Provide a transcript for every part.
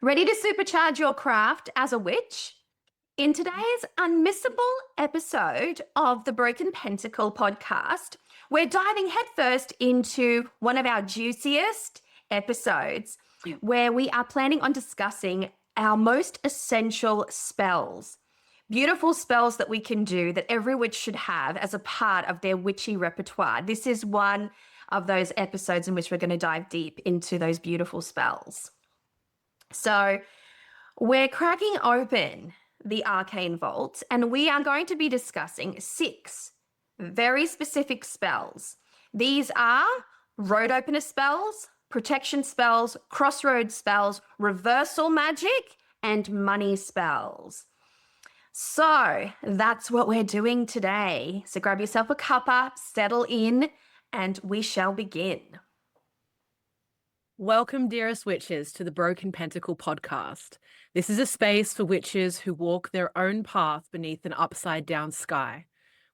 Ready to supercharge your craft as a witch? In today's unmissable episode of the Broken Pentacle Podcast, we're diving headfirst into one of our juiciest episodes where we are planning on discussing our most essential spells. Beautiful spells that we can do that every witch should have as a part of their witchy repertoire. This is one of those episodes in which we're going to dive deep into those beautiful spells. So we're cracking open the Arcane Vault and we are going to be discussing 6 very specific spells. These are road opener spells, protection spells, crossroads spells, reversal magic, and money spells. So that's what we're doing today. So grab yourself a cuppa, settle in, and we shall begin. Welcome, dearest witches, to the Broken Pentacle Podcast. This is a space for witches who walk their own path beneath an upside-down sky,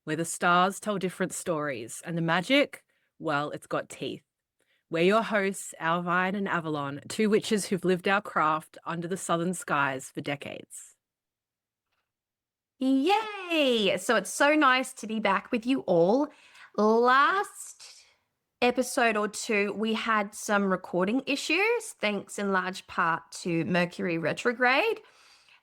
where the stars tell different stories, and the magic, well, it's got teeth. We're your hosts, Owlvine and Avalon, 2 witches who've lived our craft under the southern skies for decades. Yay! So it's so nice to be back with you all. Last episode or 2, we had some recording issues, thanks in large part to Mercury retrograde.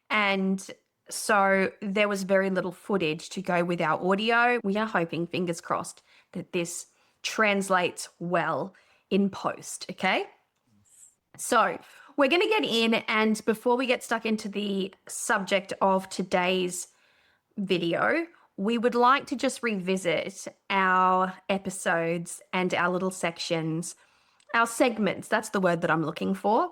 And so there was very little footage to go with our audio. We are hoping, fingers crossed, that this translates well in post, okay? So we're going to get in, and before we get stuck into the subject of today's video, we would like to just revisit our episodes and our little sections, our segments. That's the word that I'm looking for.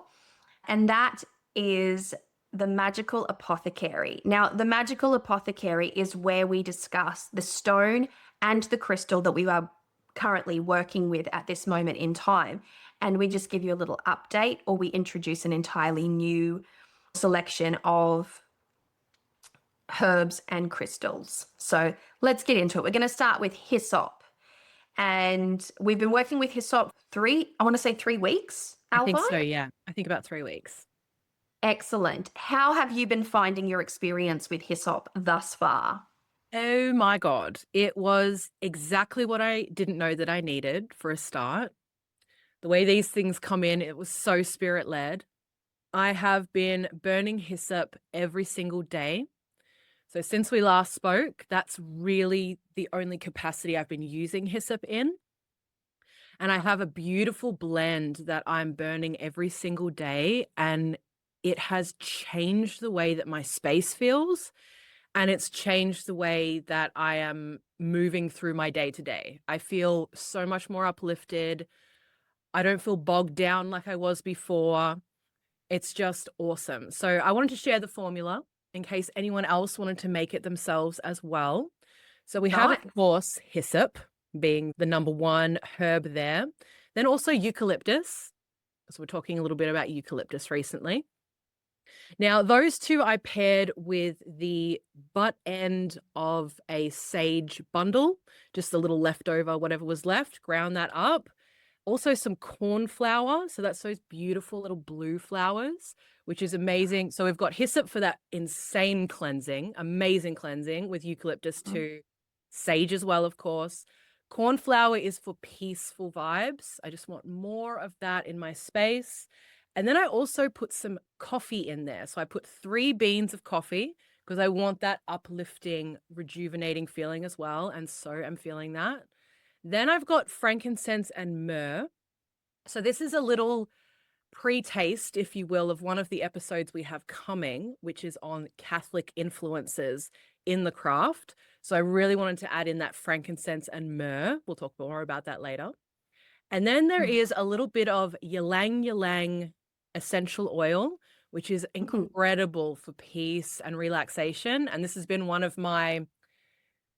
And that is the Magical Apothecary. Now, the Magical Apothecary is where we discuss the stone and the crystal that we are currently working with at this moment in time. And we just give you a little update, or we introduce an entirely new selection of herbs and crystals. So let's get into it. We're going to start with hyssop. And we've been working with hyssop 3 weeks, I think Alpha? so, yeah. I think about 3 weeks. Excellent. How have you been finding your experience with hyssop thus far? Oh my God. It was exactly what I didn't know that I needed for a start. The way these things come in, it was so spirit-led. I have been burning hyssop every single day. So since we last spoke, that's really the only capacity I've been using hyssop in. And I have a beautiful blend that I'm burning every single day, and it has changed the way that my space feels, and it's changed the way that I am moving through my day to day. I feel so much more uplifted. I don't feel bogged down like I was before. It's just awesome. So I wanted to share the formula in case anyone else wanted to make it themselves as well. So we have, of course, hyssop being the number 1 herb there. Then also eucalyptus. So we're talking a little bit about eucalyptus recently. Now, those 2 I paired with the butt end of a sage bundle, just a little leftover, whatever was left, ground that up. Also some corn flour. So that's those beautiful little blue flowers, which is amazing. So we've got hyssop for that insane cleansing, amazing cleansing, with eucalyptus too. Sage as well, of course. Corn flour is for peaceful vibes. I just want more of that in my space. And then I also put some coffee in there. So I put 3 beans of coffee because I want that uplifting, rejuvenating feeling as well. And so I'm feeling that. Then I've got frankincense and myrrh. So this is a little pre-taste, if you will, of one of the episodes we have coming, which is on Catholic influences in the craft. So I really wanted to add in that frankincense and myrrh. We'll talk more about that later. And then there is a little bit of ylang ylang essential oil, which is incredible for peace and relaxation. And this has been one of my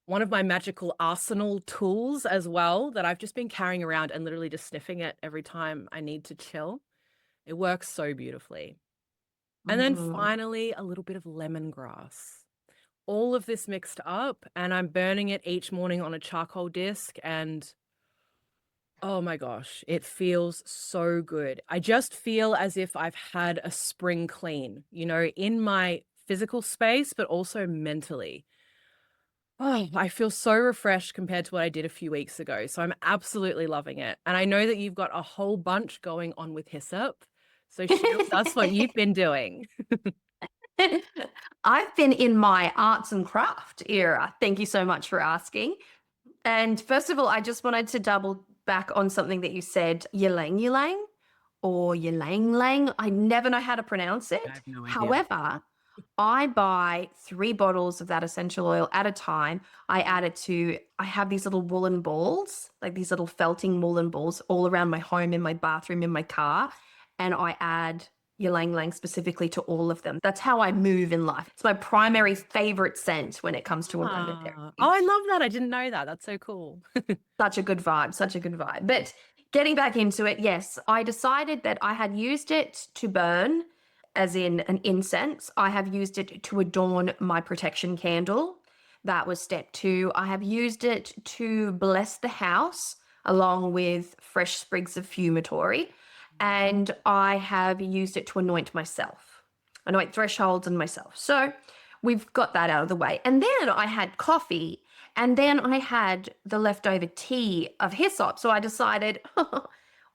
magical arsenal tools as well that I've just been carrying around and literally just sniffing it every time I need to chill. It works so beautifully. And then finally, a little bit of lemongrass. All of this mixed up, and I'm burning it each morning on a charcoal disc, and Oh my gosh, it feels so good. I just feel as if I've had a spring clean, in my physical space, but also mentally. Oh, I feel so refreshed compared to what I did a few weeks ago. So I'm absolutely loving it. And I know that you've got a whole bunch going on with hyssop. So share with us what you've been doing. I've been in my arts and craft era. Thank you so much for asking. And first of all, I just wanted to double back on something that you said, ylang ylang or ylang lang. I never know how to pronounce I it. have no idea. However, I buy 3 bottles of that essential oil at a time. I have these little woolen balls, like these little felting woolen balls all around my home, in my bathroom, in my car. And I add ylang ylang specifically to all of them. That's how I move in life. It's my primary favorite scent when it comes to aromatherapy. Oh, I love that. I didn't know that. That's so cool. Such a good vibe, such a good vibe. But getting back into it, yes, I decided that I had used it to burn, as in an incense. I have used it to adorn my protection candle. That was step 2. I have used it to bless the house along with fresh sprigs of fumitory. And I have used it to anoint thresholds and myself. So we've got that out of the way. And then I had coffee, and then I had the leftover tea of hyssop. So I decided,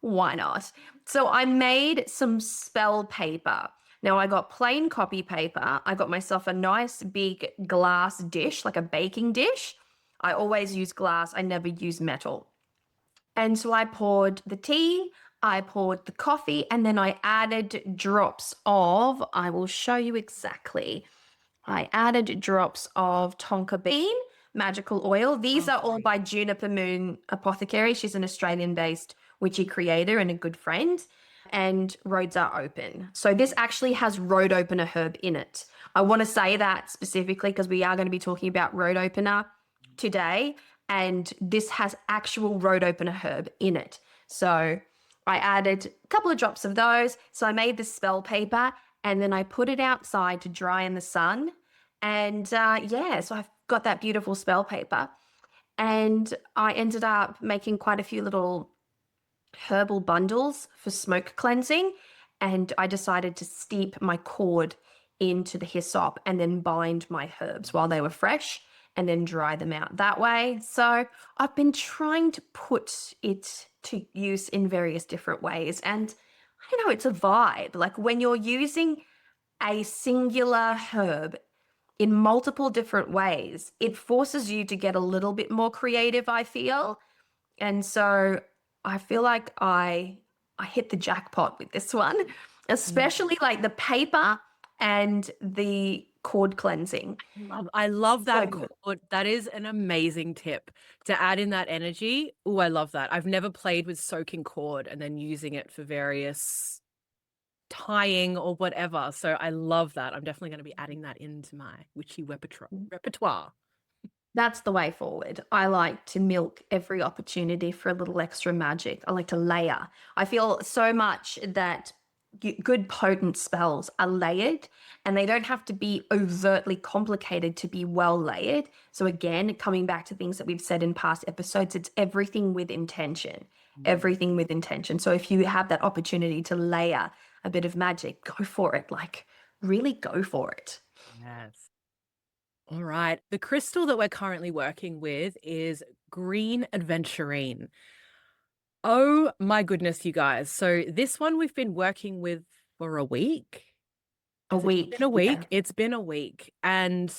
why not? So I made some spell paper. Now I got plain copy paper. I got myself a nice big glass dish, like a baking dish. I always use glass, I never use metal. And so I poured the tea, I poured the coffee, and then I added drops of, I will show you exactly. I added drops of tonka bean, magical oil. These are all by Juniper Moon Apothecary. She's an Australian-based witchy creator and a good friend. And roads are open. So this actually has road opener herb in it. I want to say that specifically because we are going to be talking about road opener today. And this has actual road opener herb in it. So I added a couple of drops of those. So I made this spell paper, and then I put it outside to dry in the sun. And yeah, so I've got that beautiful spell paper. And I ended up making quite a few little herbal bundles for smoke cleansing. And I decided to steep my cord into the hyssop and then bind my herbs while they were fresh and then dry them out that way. So I've been trying to put it to use in various different ways. And I know it's a vibe. Like when you're using a singular herb in multiple different ways, it forces you to get a little bit more creative, I feel. And so I feel like I hit the jackpot with this one, especially like the paper and the cord cleansing. I love that good. cord. That is an amazing tip to add in that energy. Oh, I love that. I've never played with soaking cord and then using it for various tying or whatever. So I love that. I'm definitely going to be adding that into my witchy repertoire. That's the way forward. I like to milk every opportunity for a little extra magic. I like to layer. I feel so much that good potent spells are layered, and they don't have to be overtly complicated to be well layered. So again, coming back to things that we've said in past episodes, it's everything with intention. Everything with intention. So if you have that opportunity to layer a bit of magic, go for it. Like really go for it. Yes. All right. The crystal that we're currently working with is green adventurine. Oh my goodness, you guys. So this one we've been working with for a week. A Has it week. been a week? Yeah. It's been a week. And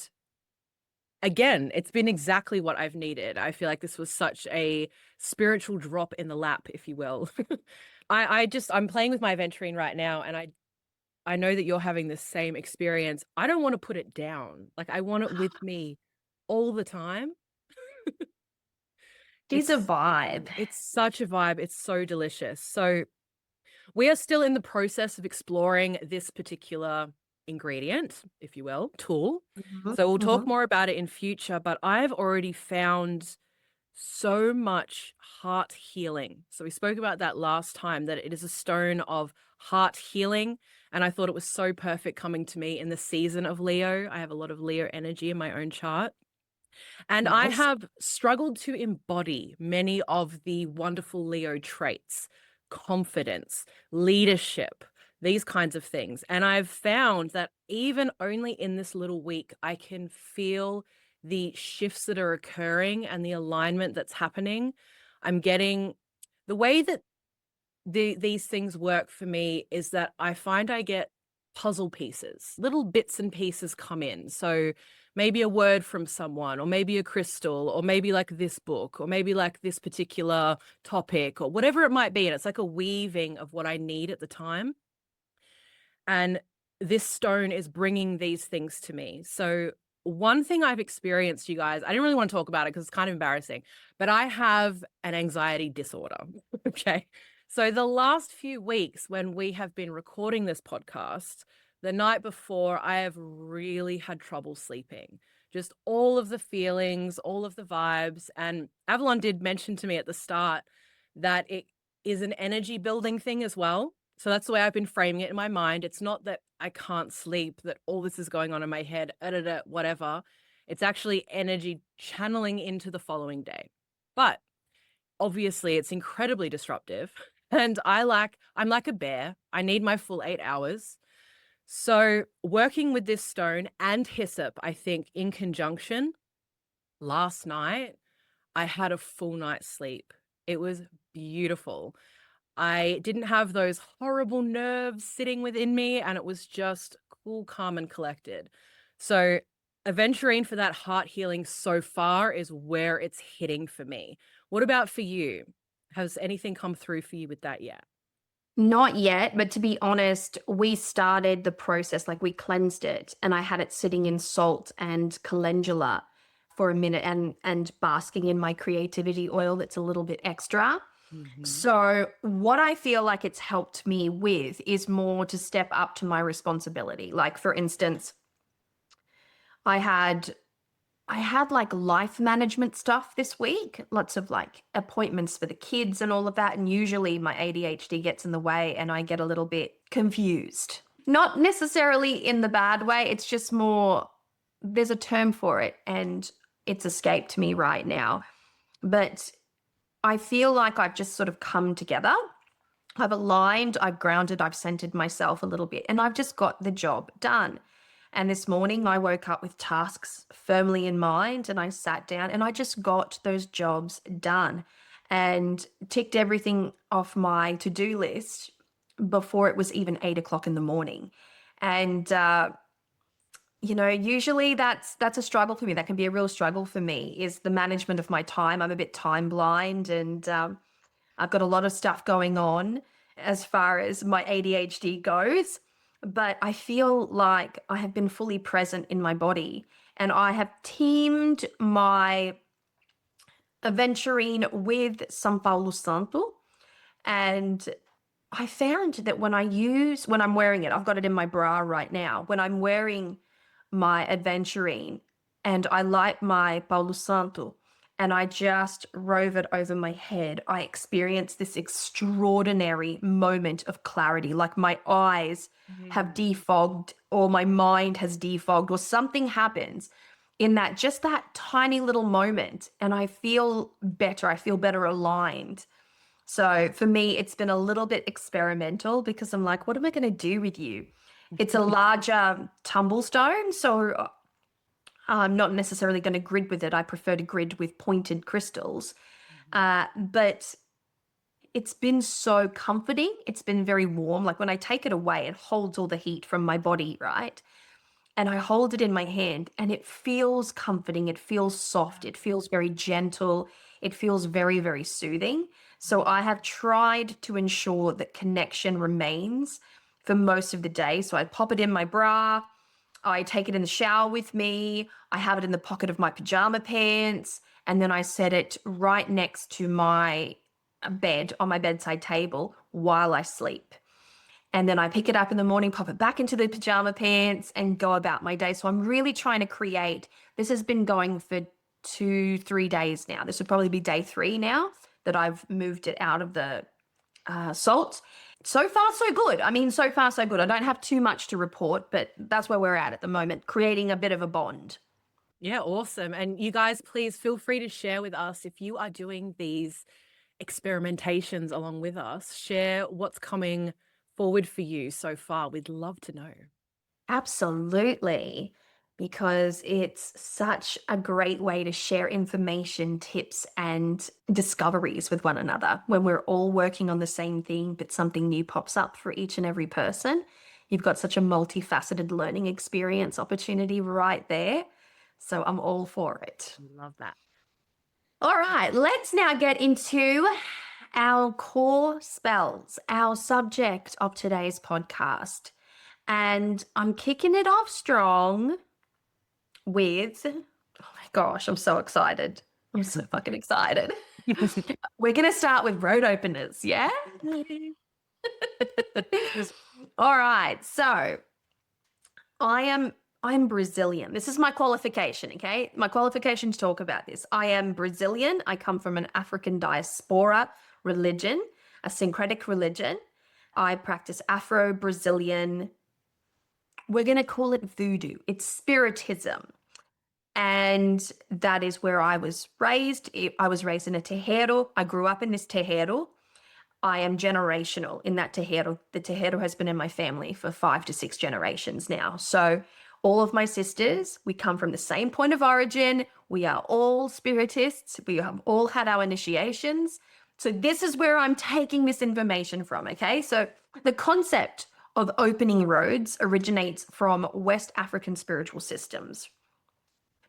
again, it's been exactly what I've needed. I feel like this was such a spiritual drop in the lap, if you will. I'm playing with my aventurine right now, and I know that you're having the same experience. I don't want to put it down. Like I want it with me all the time. She's a vibe. It's such a vibe. It's so delicious. So we are still in the process of exploring this particular ingredient, if you will, tool. So we'll talk more about it in future, but I've already found so much heart healing. So we spoke about that last time, that it is a stone of heart healing. And I thought it was so perfect coming to me in the season of Leo. I have a lot of Leo energy in my own chart. And I Nice. have struggled to embody many of the wonderful Leo traits, confidence, leadership, these kinds of things. And I've found that even only in this little week, I can feel the shifts that are occurring and the alignment that's happening. I'm getting the way that these things work for me is that I find I get puzzle pieces, little bits and pieces come in. So maybe a word from someone, or maybe a crystal, or maybe like this book, or maybe like this particular topic, or whatever it might be. And it's like a weaving of what I need at the time. And this stone is bringing these things to me. So one thing I've experienced, you guys, I didn't really want to talk about it because it's kind of embarrassing, but I have an anxiety disorder. Okay. So the last few weeks when we have been recording this podcast, the night before, I have really had trouble sleeping. Just all of the feelings, all of the vibes. And Avalon did mention to me at the start that it is an energy building thing as well. So that's the way I've been framing it in my mind. It's not that I can't sleep, that all this is going on in my head, whatever. It's actually energy channeling into the following day. But obviously it's incredibly disruptive. And I'm like a bear. I need my full 8 hours. So working with this stone and hyssop, I think in conjunction, last night, I had a full night's sleep. It was beautiful. I didn't have those horrible nerves sitting within me, and it was just cool, calm, and collected. So aventurine for that heart healing so far is where it's hitting for me. What about for you? Has anything come through for you with that yet? Not yet, but to be honest, we started the process, like we cleansed it, and I had it sitting in salt and calendula for a minute and basking in my creativity oil that's a little bit extra. Mhm. So, what I feel like it's helped me with is more to step up to my responsibility. Like, for instance, I had I had like life management stuff this week, lots of like appointments for the kids and all of that. And usually my ADHD gets in the way and I get a little bit confused. Not necessarily in the bad way, it's just more, there's a term for it and it's escaped me right now. But I feel like I've just sort of come together. I've aligned, I've grounded, I've centered myself a little bit, and I've just got the job done. And this morning I woke up with tasks firmly in mind and I sat down and I just got those jobs done and ticked everything off my to-do list before it was even 8 o'clock in the morning. And usually that's a struggle for me. That can be a real struggle for me, is the management of my time. I'm a bit time blind, and I've got a lot of stuff going on as far as my ADHD goes, but I feel like I have been fully present in my body, and I have teamed my aventurine with San Paulo Santo. And I found that when I'm wearing it, I've got it in my bra right now. When I'm wearing my aventurine and I light my Palo Santo and I just rove it over my head, I experience this extraordinary moment of clarity. Like my eyes have Mm. defogged, or my mind has defogged, or something happens in that tiny little moment. And I feel better. I feel better aligned. So for me, it's been a little bit experimental because I'm like, what am I going to do with you? It's a larger tumble stone, so I'm not necessarily going to grid with it. I prefer to grid with pointed crystals. But it's been so comforting. It's been very warm. Like when I take it away, it holds all the heat from my body, right? And I hold it in my hand and it feels comforting. It feels soft. It feels very gentle. It feels very, very soothing. So I have tried to ensure that connection remains for most of the day. So I pop it in my bra. I take it in the shower with me. I have it in the pocket of my pajama pants. And then I set it right next to my bed on my bedside table while I sleep. And then I pick it up in the morning, pop it back into the pajama pants, and go about my day. So I'm really trying to create. This has been going for 2, 3 days now. This would probably be day 3 now that I've moved it out of the salt. So far, so good. I mean, so far, so good. I don't have too much to report, but that's where we're at the moment, creating a bit of a bond. Yeah, awesome. And you guys, please feel free to share with us if you are doing these experimentations along with us. Share what's coming forward for you so far. We'd love to know. Absolutely, because it's such a great way to share information, tips, and discoveries with one another when we're all working on the same thing, but something new pops up for each and every person. You've got such a multifaceted learning experience opportunity right there. So I'm all for it. Love that. All right, let's now get into our core spells, our subject of today's podcast. And I'm kicking it off strong with, oh my gosh, I'm so excited. I'm so fucking excited. We're going to start with road openers, yeah? All right, so I'm Brazilian. This is my qualification, okay? My qualification to talk about this. I am Brazilian. I come from an African diaspora religion, a syncretic religion. I practice Afro-Brazilian. We're going to call it voodoo. It's spiritism. And that is where I was raised. I was raised in a terreiro. I grew up in this terreiro. I am generational in that terreiro. The terreiro has been in my family for 5 to 6 generations now. So all of my sisters, we come from the same point of origin. We are all spiritists. We have all had our initiations. So this is where I'm taking this information from, okay? So the concept of opening roads originates from West African spiritual systems,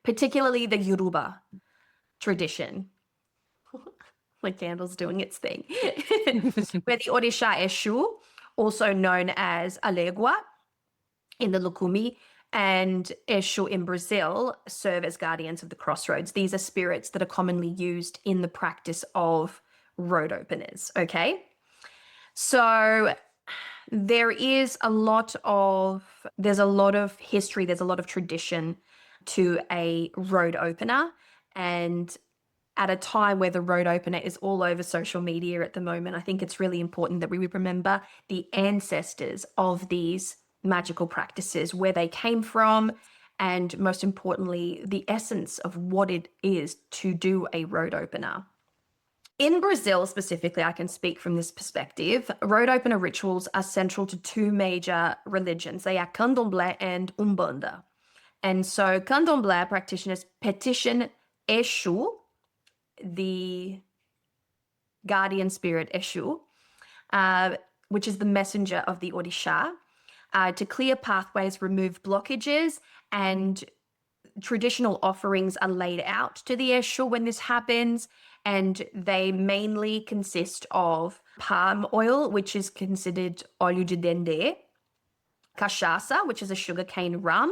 particularly the Yoruba tradition. My candle's doing its thing. Where the Orisha Eshu, also known as Alegua in the Lukumi, and Eshu in Brazil serve as guardians of the crossroads. These are spirits that are commonly used in the practice of road openers, okay? So there's a lot of history, there's a lot of tradition to a road opener, and at a time where the road opener is all over social media at the moment, I think it's really important that we remember the ancestors of these magical practices, where they came from, and most importantly, the essence of what it is to do a road opener. In Brazil specifically, I can speak from this perspective. Road opener rituals are central to 2 major religions. They are Candomblé and Umbanda. And so Candomblé practitioners petition Eshu, the guardian spirit Eshu, which is the messenger of the Orisha, to clear pathways, remove blockages, and traditional offerings are laid out to the Eshu when this happens, and they mainly consist of palm oil, which is considered óleo de dendê, cachaça, which is a sugarcane rum,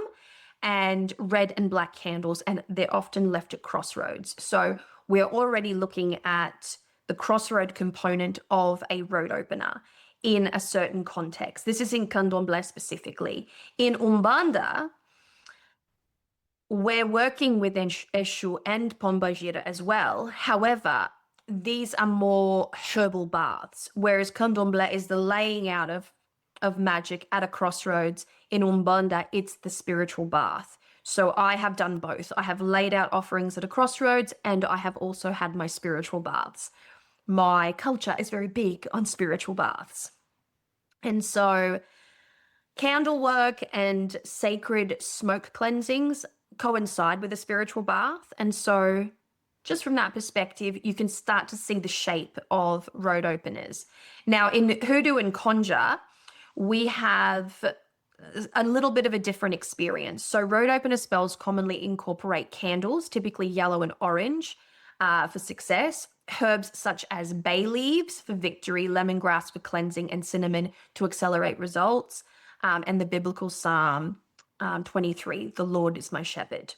and red and black candles, and they're often left at crossroads. So we're already looking at the crossroad component of a road opener in a certain context. This is in Candomblé specifically. In Umbanda, we're working with Eshu and Pombagira as well. However, these are more herbal baths, whereas Candomblé is the laying out of magic at a crossroads. In Umbanda, it's the spiritual bath. So I have done both. I have laid out offerings at a crossroads, and I have also had my spiritual baths. My culture is very big on spiritual baths. And so candle work and sacred smoke cleansings coincide with a spiritual bath. And so just from that perspective, you can start to see the shape of road openers. Now, in hoodoo and conjure, we have a little bit of a different experience. So road opener spells commonly incorporate candles, typically yellow and orange, for success, herbs such as bay leaves for victory, lemongrass for cleansing, and cinnamon to accelerate results, and the biblical Psalm 23, the Lord is my shepherd.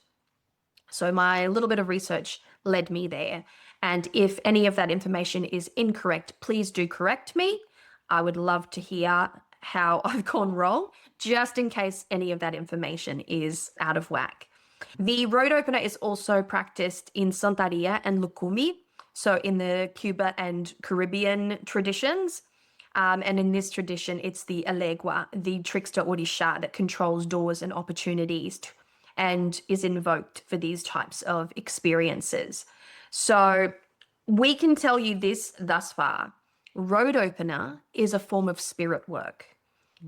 So my little bit of research led me there. And if any of that information is incorrect, please do correct me. I would love to hear how I've gone wrong, just in case any of that information is out of whack. The road opener is also practiced in Santeria and Lukumi, so in the Cuba and Caribbean traditions. And in this tradition, it's the Alegua, the trickster Orisha that controls doors and opportunities and is invoked for these types of experiences. So we can tell you this thus far. Road opener is a form of spirit work.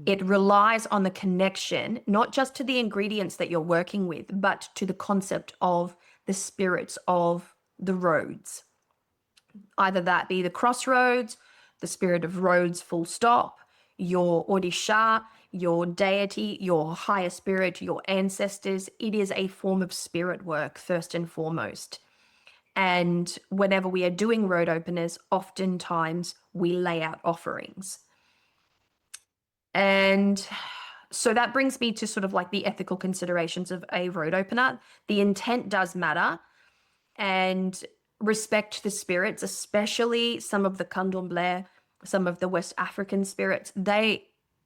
It relies on the connection, not just to the ingredients that you're working with, but to the concept of the spirits of the roads. Either that be the crossroads, the spirit of roads full stop, your Odisha, your deity, your higher spirit, your ancestors. It is a form of spirit work first and foremost. And whenever we are doing road openers, oftentimes we lay out offerings. And so that brings me to sort of like the ethical considerations of a road opener. The intent does matter, and respect the spirits, especially some of the candomblé, some of the West African spirits.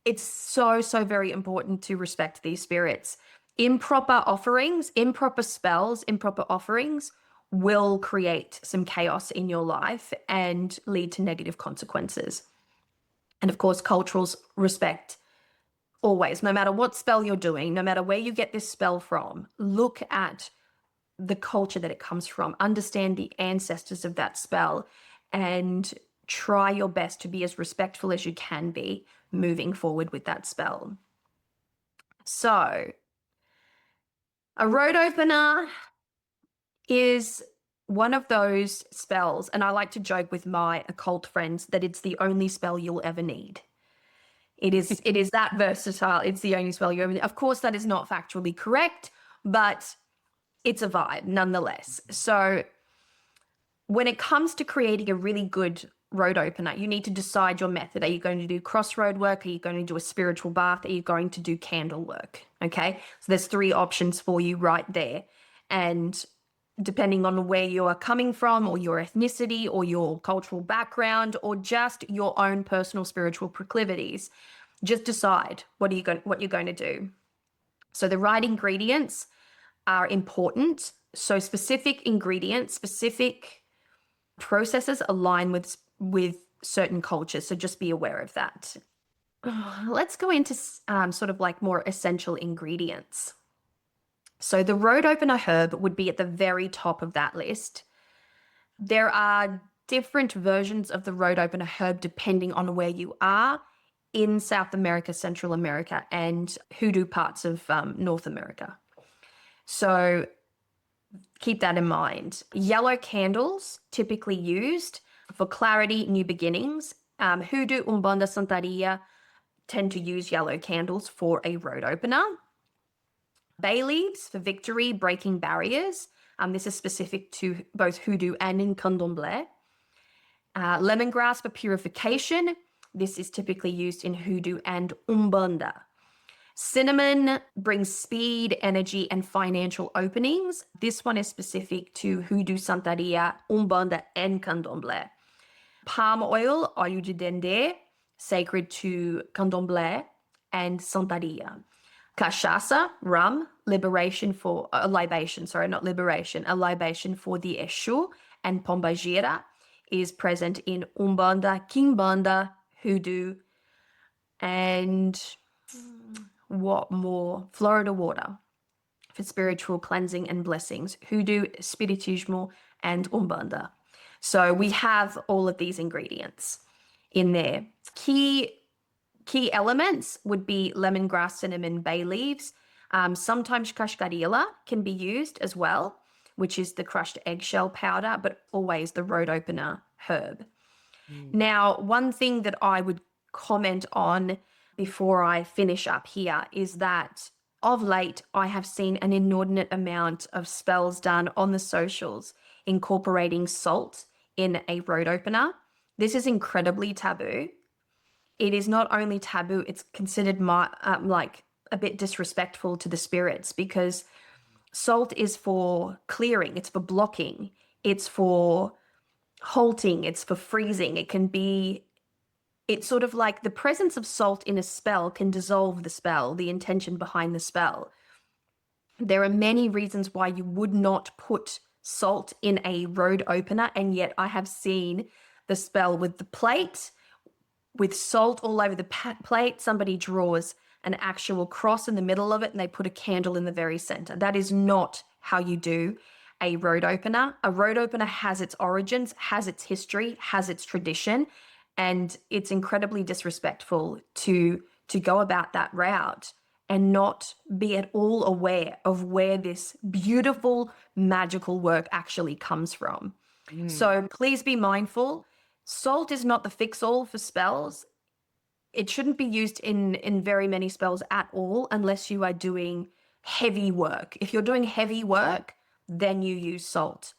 It's so very important to respect these spirits. Improper offerings, improper spells, improper offerings will create some chaos in your life and lead to negative consequences. And of course, cultural respect always, no matter what spell you're doing, no matter where you get this spell from, look at the culture that it comes from, understand the ancestors of that spell, and try your best to be as respectful as you can be moving forward with that spell. So, a road opener is one of those spells, and I like to joke with my occult friends that it's the only spell you'll ever need. It is that versatile. It's the only spell you ever need. Of course, that is not factually correct, but it's a vibe nonetheless. So when it comes to creating a really good road opener, you need to decide your method. Are you going to do crossroad work? Are you going to do a spiritual bath? Are you going to do candle work? Okay, so there's 3 options for you right there. And depending on where you are coming from, or your ethnicity, or your cultural background, or just your own personal spiritual proclivities, just decide what you're going to do. So the right ingredients are important. So specific ingredients, specific processes align with certain cultures. So just be aware of that. Let's go into sort of like more essential ingredients. So the road opener herb would be at the very top of that list. There are different versions of the road opener herb depending on where you are in South America, Central America, and hoodoo parts of North America. So keep that in mind. Yellow candles typically used for clarity, new beginnings. Hoodoo, Umbanda, Santeria tend to use yellow candles for a road opener. Bay leaves for victory, breaking barriers. This is specific to both hoodoo and in candomblé. Lemongrass for purification. This is typically used in hoodoo and Umbanda. Cinnamon brings speed, energy, and financial openings. This one is specific to hoodoo, Santeria, Umbanda, and candomblé. Palm oil, óleo de dendê, sacred to candomblé and Santeria. Cachaça, rum, libation for a libation for the Eshu, and Pombagira is present in Umbanda, Kimbanda, hoodoo, and what more? Florida water for spiritual cleansing and blessings, hoodoo, spiritismo, and Umbanda. So we have all of these ingredients in there. Key elements would be lemongrass, cinnamon, bay leaves. Sometimes cascarilla can be used as well, which is the crushed eggshell powder, but always the road opener herb. Now, one thing that I would comment on before I finish up here is that of late, I have seen an inordinate amount of spells done on the socials incorporating salt in a road opener. This is incredibly taboo. It is not only taboo, it's considered like a bit disrespectful to the spirits, because salt is for clearing, it's for blocking, it's for halting, it's for freezing. It's sort of like the presence of salt in a spell can dissolve the spell, the intention behind the spell. There are many reasons why you would not put salt in a road opener, and yet I have seen the spell with the plate, with salt all over the plate. Somebody draws an actual cross in the middle of it and they put a candle in the very center. That is not how you do a road opener. A road opener has its origins, has its history, has its tradition, and it's incredibly disrespectful to go about that route and not be at all aware of where this beautiful magical work actually comes from. So please be mindful. Salt is not the fix-all for spells. It shouldn't be used in very many spells at all unless you are doing heavy work. If you're doing heavy work, then you use salt.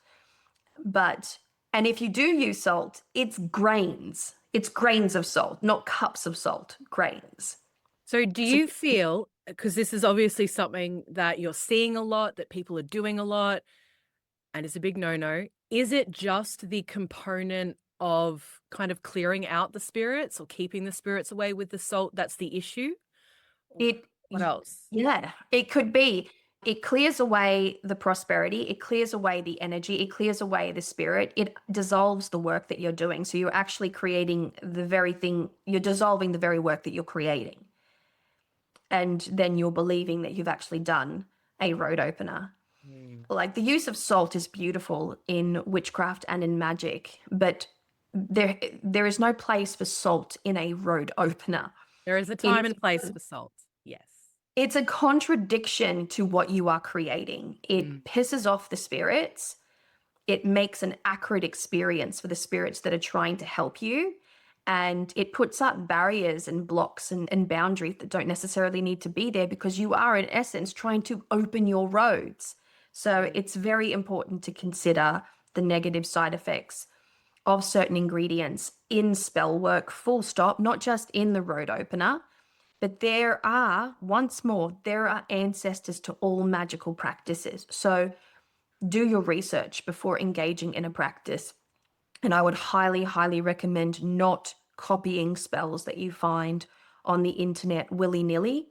And if you do use salt, it's grains. It's grains of salt, not cups of salt, grains. So do you feel, because this is obviously something that you're seeing a lot, that people are doing a lot, and it's a big no-no, is it just the component of kind of clearing out the spirits or keeping the spirits away with the salt that's the issue? What else? Yeah, it could be. It clears away the prosperity, it clears away the energy, it clears away the spirit, it dissolves the work that you're doing. So you're actually creating the very thing, you're dissolving the very work that you're creating. And then you're believing that you've actually done a road opener. Like the use of salt is beautiful in witchcraft and in magic, but there is no place for salt in a road opener. There is a time and place for salt. Yes. It's a contradiction to what you are creating. It pisses off the spirits. It makes an accurate experience for the spirits that are trying to help you. And it puts up barriers and blocks and boundaries that don't necessarily need to be there because you are, in essence, trying to open your roads. So it's very important to consider the negative side effects of certain ingredients in spell work, full stop, not just in the road opener. But there are, once more, there are ancestors to all magical practices. So do your research before engaging in a practice. And I would highly, highly recommend not copying spells that you find on the internet willy-nilly.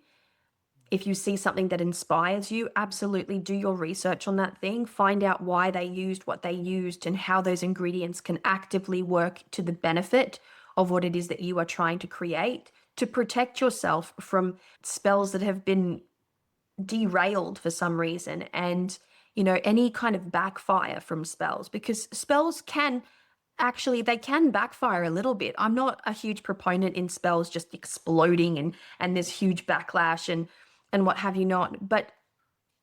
If you see something that inspires you, absolutely do your research on that thing. Find out why they used what they used and how those ingredients can actively work to the benefit of what it is that you are trying to create to protect yourself from spells that have been derailed for some reason and, any kind of backfire from spells, because spells can they can backfire a little bit. I'm not a huge proponent in spells just exploding and there's huge backlash and what have you not. But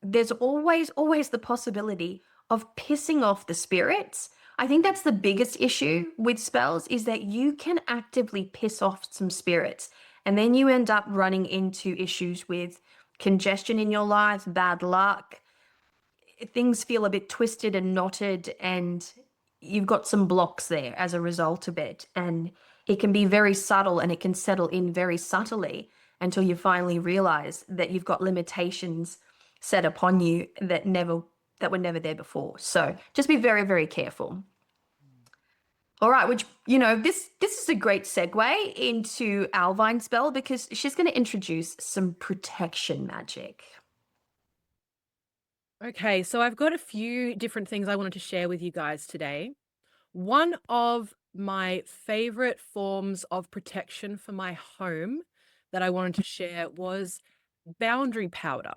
there's always the possibility of pissing off the spirits. I think that's the biggest issue with spells, is that you can actively piss off some spirits and then you end up running into issues with congestion in your life, bad luck. Things feel a bit twisted and knotted and you've got some blocks there as a result of it. And it can be very subtle and it can settle in very subtly until you finally realize that you've got limitations set upon you that were never there before. So just be very, very careful. All right, which, this is a great segue into Owlvine spell because she's going to introduce some protection magic. Okay, so I've got a few different things I wanted to share with you guys today. One of my favorite forms of protection for my home that I wanted to share was boundary powder.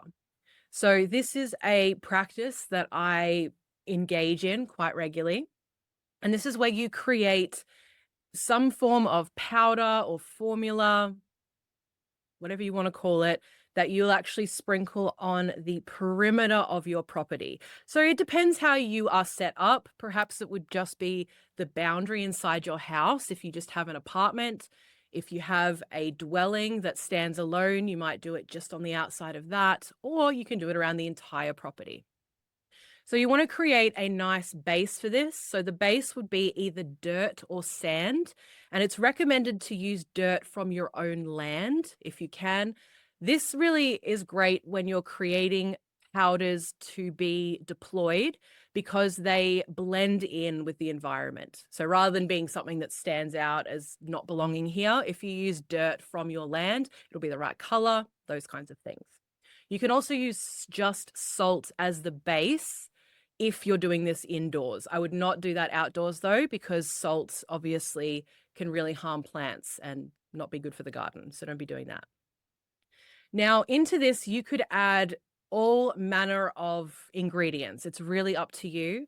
So this is a practice that I engage in quite regularly. And this is where you create some form of powder or formula, whatever you want to call it, that you'll actually sprinkle on the perimeter of your property. So it depends how you are set up. Perhaps it would just be the boundary inside your house if you just have an apartment. If you have a dwelling that stands alone, you might do it just on the outside of that, or you can do it around the entire property. So you want to create a nice base for this. So the base would be either dirt or sand, and it's recommended to use dirt from your own land if you can. This really is great when you're creating powders to be deployed because they blend in with the environment. So rather than being something that stands out as not belonging here, if you use dirt from your land, it'll be the right color, those kinds of things. You can also use just salt as the base if you're doing this indoors. I would not do that outdoors though, because salt obviously can really harm plants and not be good for the garden. So don't be doing that. Now, into this, you could add all manner of ingredients. It's really up to you.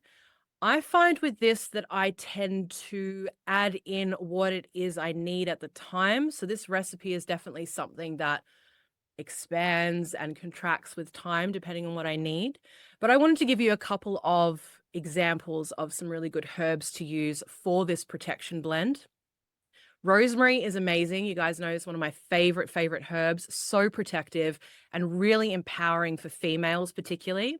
I find with this that I tend to add in what it is I need at the time. So this recipe is definitely something that expands and contracts with time depending on what I need. But I wanted to give you a couple of examples of some really good herbs to use for this protection blend. Rosemary is amazing. You guys know it's one of my favorite herbs. So protective and really empowering for females, particularly.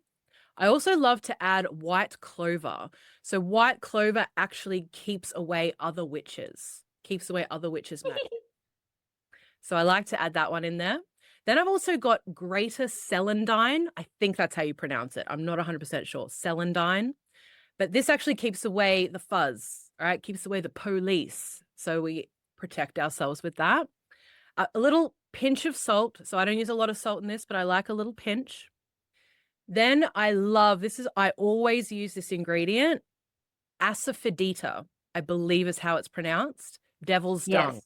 I also love to add white clover. So white clover actually keeps away other witches, magic. So I like to add that one in there. Then I've also got greater celandine. I think that's how you pronounce it. I'm not 100% sure. Celandine. But this actually keeps away the fuzz, all right? Keeps away the police. So we protect ourselves with that. A little pinch of salt. So I don't use a lot of salt in this, but I like a little pinch. Then I always use this ingredient, asafoetida, I believe is how it's pronounced. Devil's dung. Yes.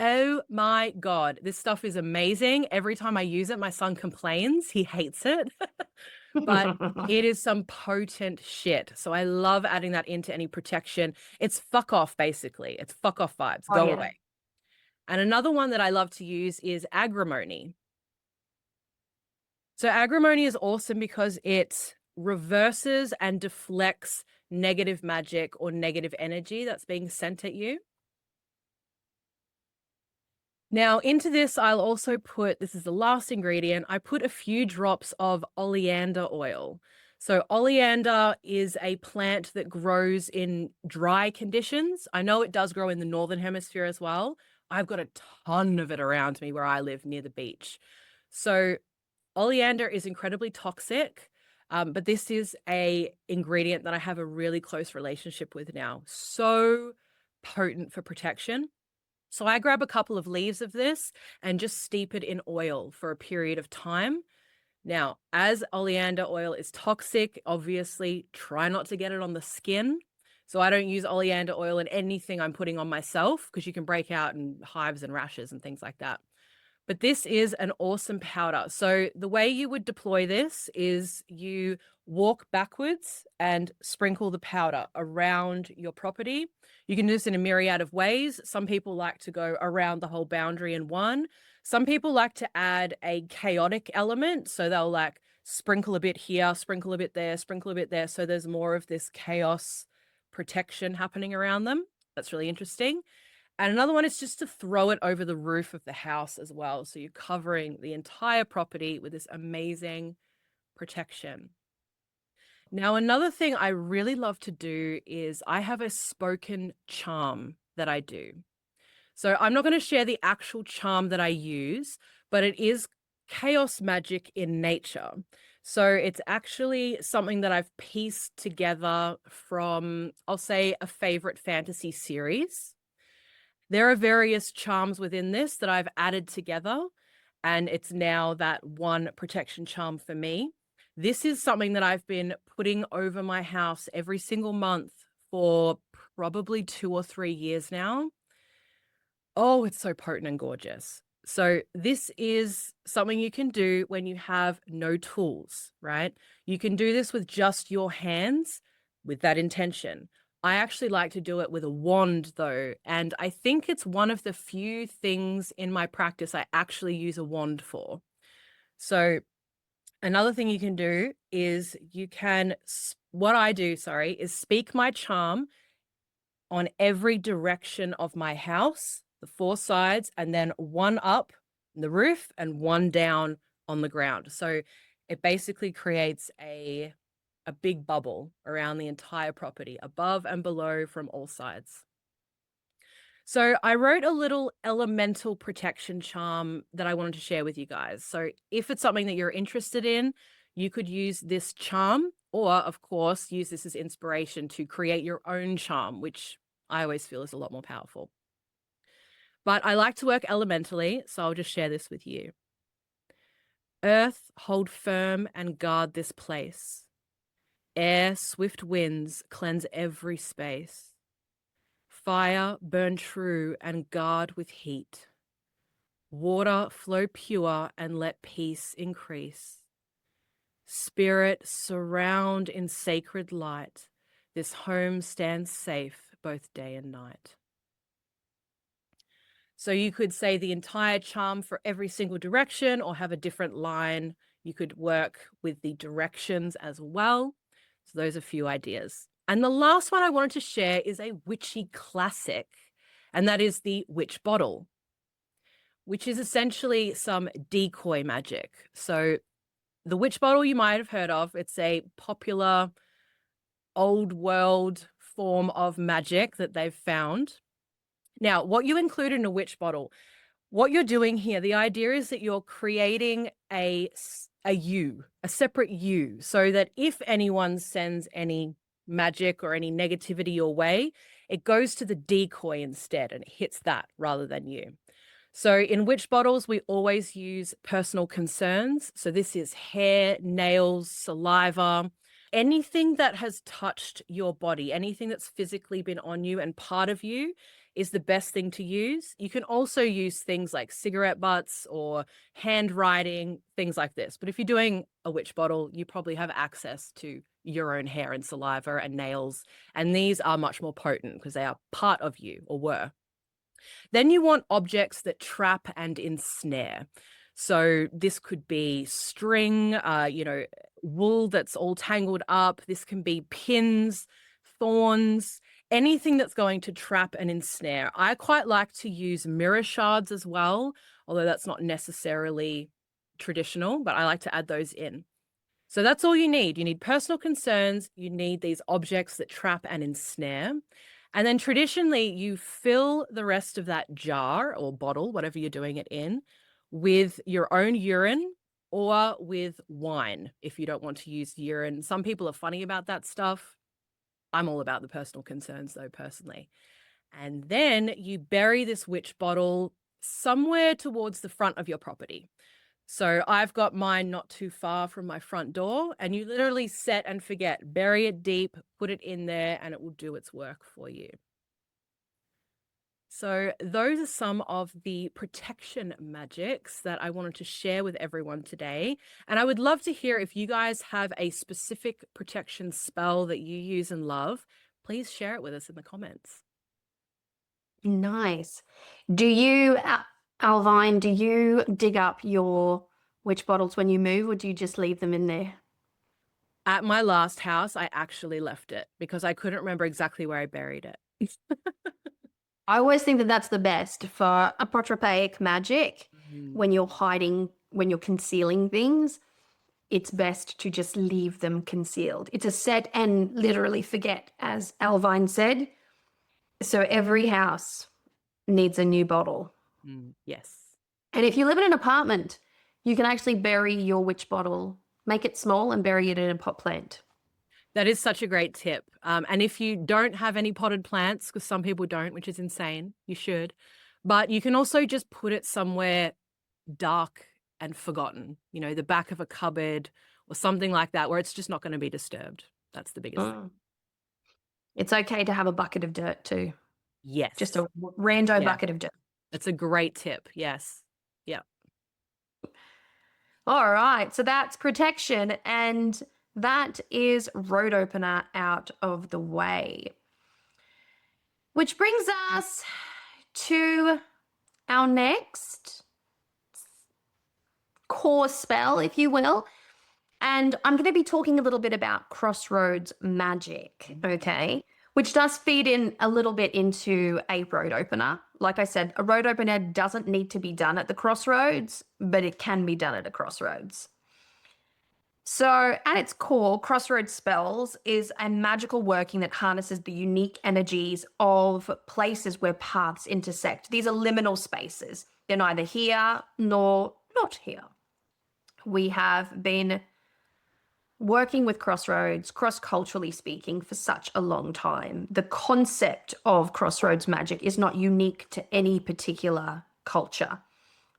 Oh my God. This stuff is amazing. Every time I use it, my son complains. He hates it. But it is some potent shit. So I love adding that into any protection. It's fuck off, basically. It's fuck off vibes. Oh, Go yeah. away. And another one that I love to use is agrimony. So agrimony is awesome because it reverses and deflects negative magic or negative energy that's being sent at you. Now, into this, I'll also put, this is the last ingredient, I put a few drops of oleander oil. So oleander is a plant that grows in dry conditions. I know it does grow in the northern hemisphere as well. I've got a ton of it around me where I live near the beach. So oleander is incredibly toxic, but this is a ingredient that I have a really close relationship with now. So potent for protection. So I grab a couple of leaves of this and just steep it in oil for a period of time. Now, as oleander oil is toxic, obviously try not to get it on the skin. So I don't use oleander oil in anything I'm putting on myself because you can break out in hives and rashes and things like that. But this is an awesome powder. So the way you would deploy this is you walk backwards and sprinkle the powder around your property. You can do this in a myriad of ways. Some people like to go around the whole boundary in one. Some people like to add a chaotic element. So they'll like sprinkle a bit here, sprinkle a bit there, sprinkle a bit there. So there's more of this chaos protection happening around them. That's really interesting. And another one is just to throw it over the roof of the house as well. So you're covering the entire property with this amazing protection. Now, another thing I really love to do is I have a spoken charm that I do. So I'm not going to share the actual charm that I use, but it is chaos magic in nature. So it's actually something that I've pieced together from, I'll say, a favorite fantasy series. There are various charms within this that I've added together, and it's now that one protection charm for me. This is something that I've been putting over my house every single month for probably 2 or 3 years now. Oh, it's so potent and gorgeous. So this is something you can do when you have no tools, right? You can do this with just your hands with that intention. I actually like to do it with a wand though, and I think it's one of the few things in my practice I actually use a wand for. So another thing you can do is what I do, is speak my charm on every direction of my house, the 4 sides, and then one up the roof and one down on the ground. So it basically creates a big bubble around the entire property, above and below from all sides. So I wrote a little elemental protection charm that I wanted to share with you guys. So if it's something that you're interested in, you could use this charm, or of course, use this as inspiration to create your own charm, which I always feel is a lot more powerful. But I like to work elementally, so I'll just share this with you. Earth, hold firm and guard this place. Air, swift winds, cleanse every space. Fire, burn true and guard with heat. Water, flow pure and let peace increase. Spirit, surround in sacred light. This home stands safe both day and night. So you could say the entire charm for every single direction or have a different line. You could work with the directions as well. So those are a few ideas. And the last one I wanted to share is a witchy classic, and that is the witch bottle, which is essentially some decoy magic. So the witch bottle you might have heard of, it's a popular old world form of magic that they've found. Now, what you include in a witch bottle, what you're doing here, the idea is that you're creating a separate you, so that if anyone sends any magic or any negativity your way, it goes to the decoy instead and it hits that rather than you. So in witch bottles, we always use personal concerns. So this is hair, nails, saliva, anything that has touched your body, anything that's physically been on you and part of you is the best thing to use. You can also use things like cigarette butts or handwriting, things like this. But if you're doing a witch bottle, you probably have access to your own hair and saliva and nails. And these are much more potent because they are part of you, or were. Then you want objects that trap and ensnare. So this could be string, wool that's all tangled up. This can be pins, thorns, anything that's going to trap and ensnare. I quite like to use mirror shards as well, although that's not necessarily traditional, but I like to add those in. So that's all you need. You need personal concerns. You need these objects that trap and ensnare. And then traditionally, you fill the rest of that jar or bottle, whatever you're doing it in, with your own urine or with wine if you don't want to use urine. Some people are funny about that stuff. I'm all about the personal concerns, though, personally. And then you bury this witch bottle somewhere towards the front of your property. So I've got mine not too far from my front door, and you literally set and forget, bury it deep, put it in there, and it will do its work for you. So those are some of the protection magics that I wanted to share with everyone today. And I would love to hear if you guys have a specific protection spell that you use and love. Please share it with us in the comments. Nice. Do you, Owlvine, do you dig up your witch bottles when you move, or do you just leave them in there? At my last house, I actually left it because I couldn't remember exactly where I buried it. I always think that that's the best for apotropaic magic. Mm. When you're hiding, when you're concealing things, it's best to just leave them concealed. It's a set and literally forget, as Owlvine said. So every house needs a new bottle. Yes. And if you live in an apartment, you can actually bury your witch bottle, make it small and bury it in a pot plant. That is such a great tip. And if you don't have any potted plants, because some people don't, which is insane, you should. But you can also just put it somewhere dark and forgotten, the back of a cupboard or something like that, where it's just not going to be disturbed. That's the biggest thing. It's okay to have a bucket of dirt too. Yes. Just a rando bucket of dirt. That's a great tip. Yes. Yeah. All right. So that's protection, and that is road opener out of the way. Which brings us to our next core spell, if you will. And I'm going to be talking a little bit about crossroads magic, okay? Which does feed in a little bit into a road opener. Like I said, a road opener doesn't need to be done at the crossroads, but it can be done at a crossroads. So at its core, crossroads spells is a magical working that harnesses the unique energies of places where paths intersect. These are liminal spaces. They're neither here nor not here. We have been working with crossroads, cross-culturally speaking, for such a long time. The concept of crossroads magic is not unique to any particular culture.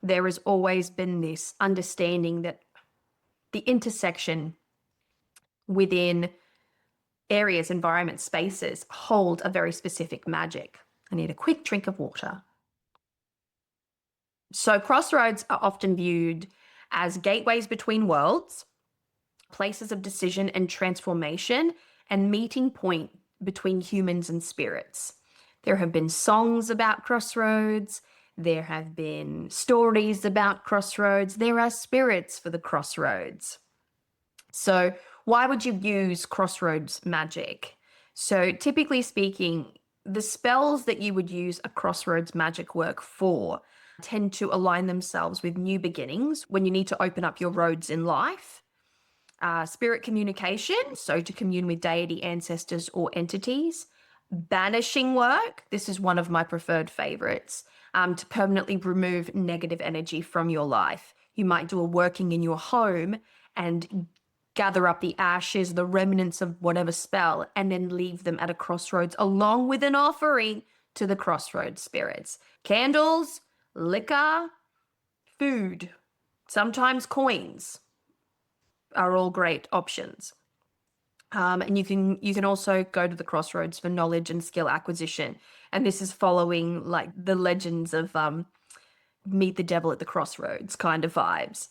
There has always been this understanding that the intersection within areas, environments, spaces hold a very specific magic. I need a quick drink of water. So crossroads are often viewed as gateways between worlds, places of decision and transformation, and meeting point between humans and spirits. There have been songs about crossroads. There have been stories about crossroads. There are spirits for the crossroads. So why would you use crossroads magic? So typically speaking, the spells that you would use a crossroads magic work for tend to align themselves with new beginnings when you need to open up your roads in life. Spirit communication, so to commune with deity, ancestors, or entities. Banishing work, this is one of my preferred favorites, to permanently remove negative energy from your life. You might do a working in your home and gather up the ashes, the remnants of whatever spell, and then leave them at a crossroads along with an offering to the crossroads spirits. Candles, liquor, food, sometimes coins are all great options. And you can also go to the crossroads for knowledge and skill acquisition. And this is following like the legends of meet the devil at the crossroads kind of vibes.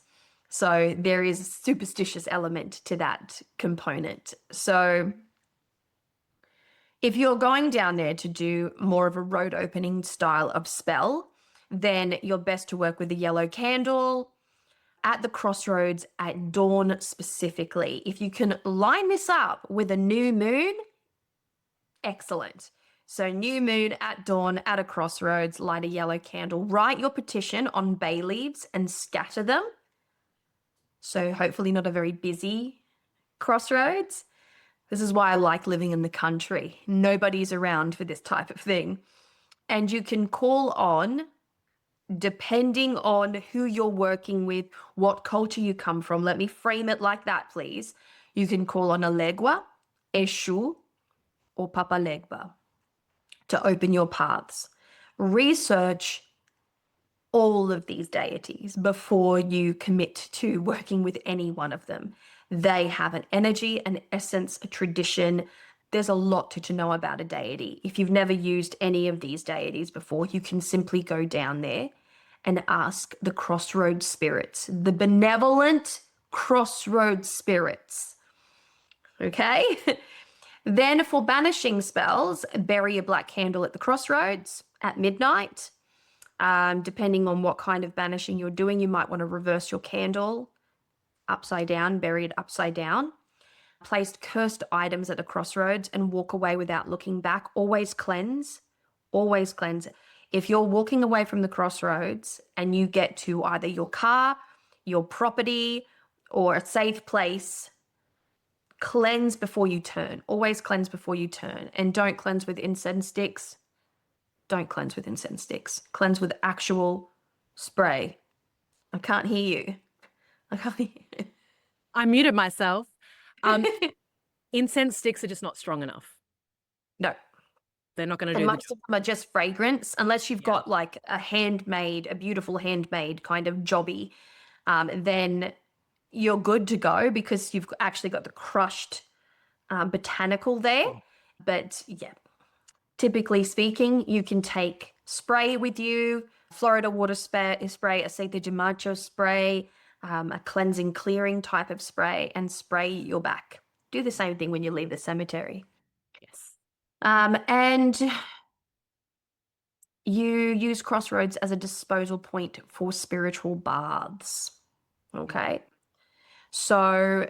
So there is a superstitious element to that component. So if you're going down there to do more of a road opening style of spell, then you're best to work with a yellow candle at the crossroads at dawn specifically. If you can line this up with a new moon, excellent. So new moon at dawn at a crossroads, light a yellow candle, write your petition on bay leaves and scatter them. So hopefully not a very busy crossroads. This is why I like living in the country. Nobody's around for this type of thing. And you can call on, depending on who you're working with, what culture you come from. Let me frame it like that, please. You can call on Alegua, Eshu, or Papa Legba to open your paths. Research all of these deities before you commit to working with any one of them. They have an energy, an essence, a tradition. There's a lot to know about a deity. If you've never used any of these deities before, you can simply go down there and ask the crossroads spirits, the benevolent crossroads spirits. Okay? Then for banishing spells, bury a black candle at the crossroads at midnight. Depending on what kind of banishing you're doing, you might want to reverse your candle upside down, bury it upside down. Placed cursed items at the crossroads and walk away without looking back. Always cleanse. Always cleanse. If you're walking away from the crossroads and you get to either your car, your property, or a safe place, cleanse before you turn. Always cleanse before you turn. And don't cleanse with incense sticks. Don't cleanse with incense sticks. Cleanse with actual spray. I can't hear you. I can't hear you. I muted myself. Incense sticks are just not strong enough. No. They're not going to And do most of them are just fragrance, unless you've got like a beautiful handmade kind of jobby, then you're good to go because you've actually got the crushed botanical there. But yeah, typically speaking, you can take spray with you, Florida water spray, aceite de macho spray, a cleansing, clearing type of spray, and spray your back. Do the same thing when you leave the cemetery. Yes. And you use crossroads as a disposal point for spiritual baths. Okay. So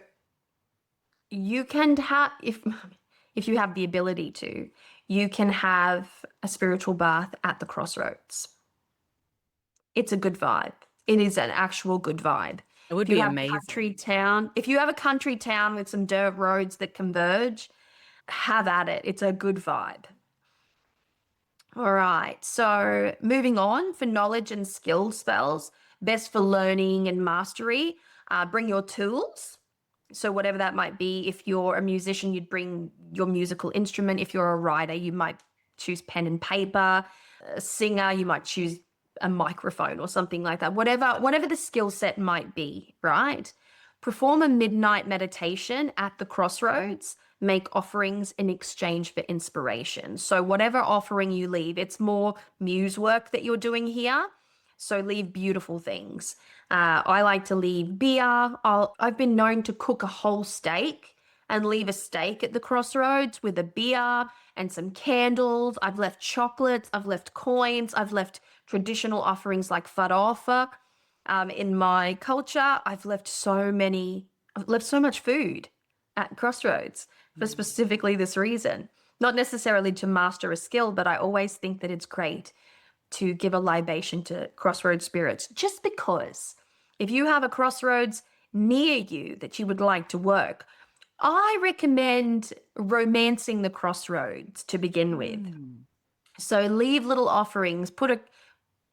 you can have, if you have the ability to, you can have a spiritual bath at the crossroads. It's a good vibe. It is an actual good vibe. It would If you be have a amazing. country town, if you have a country town with some dirt roads that converge, have at it. It's a good vibe. All right. So moving on, for knowledge and skill spells, best for learning and mastery, bring your tools. So whatever that might be. If you're a musician, you'd bring your musical instrument. If you're a writer, you might choose pen and paper. A singer, you might choose a microphone or something like that. Whatever the skill set might be, right? Perform a midnight meditation at the crossroads. Make offerings in exchange for inspiration. So whatever offering you leave, it's more muse work that you're doing here. So leave beautiful things. I like to leave beer. I've been known to cook a whole steak and leave a steak at the crossroads with a beer and some candles. I've left chocolates. I've left coins. I've left traditional offerings like farofa. In my culture, I've left so much food at crossroads for specifically this reason. Not necessarily to master a skill, but I always think that it's great to give a libation to crossroads spirits, just because if you have a crossroads near you that you would like to work, I recommend romancing the crossroads to begin with. So leave little offerings,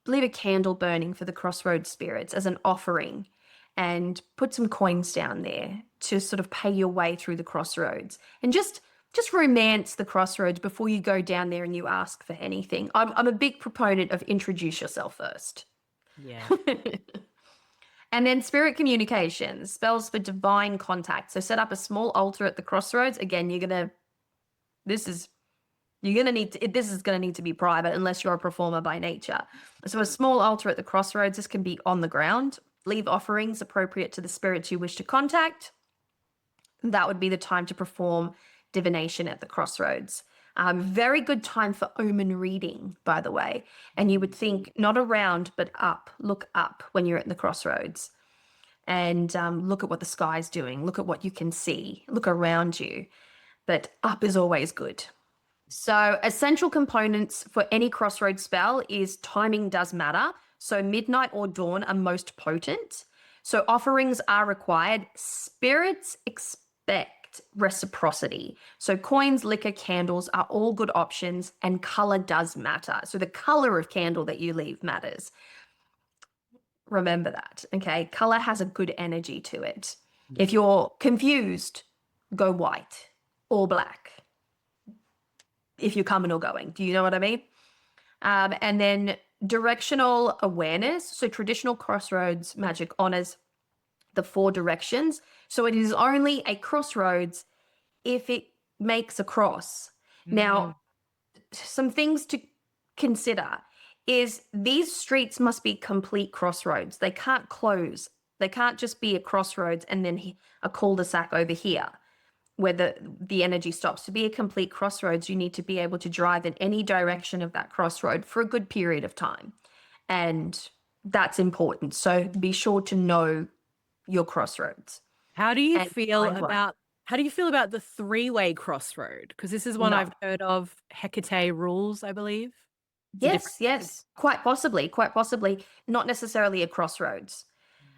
leave a candle burning for the crossroads spirits as an offering, and put some coins down there to sort of pay your way through the crossroads, and just romance the crossroads before you go down there and you ask for anything. I'm a big proponent of introduce yourself first. Yeah. And then spirit communications, spells for divine contact. So set up a small altar at the crossroads. Again, this is going to need to be private unless you're a performer by nature. So a small altar at the crossroads, this can be on the ground. Leave offerings appropriate to the spirits you wish to contact. That would be the time to perform divination at the crossroads. Very good time for omen reading, by the way. And you would think not around, but up. Look up when you're at the crossroads. And look at what the sky's doing. Look at what you can see. Look around you. But up is always good. So essential components for any crossroads spell is timing does matter. So midnight or dawn are most potent. So offerings are required. Spirits expect reciprocity. So coins, liquor, candles are all good options, and color does matter. So the color of candle that you leave matters. Remember that, okay? Color has a good energy to it. If you're confused, go white or black. If you're coming or going, do you know what I mean? And then directional awareness. So traditional crossroads magic honors the 4 directions. So it is only a crossroads if it makes a cross. Now, some things to consider is these streets must be complete crossroads. They can't close. They can't just be a crossroads and then a cul-de-sac over here where the energy stops. To be a complete crossroads, you need to be able to drive in any direction of that crossroad for a good period of time. And that's important. So be sure to know your crossroads. How do you feel about the 3-way crossroad? Because this is one I've heard of. Hecate rules, I believe. Yes, quite possibly. Not necessarily a crossroads.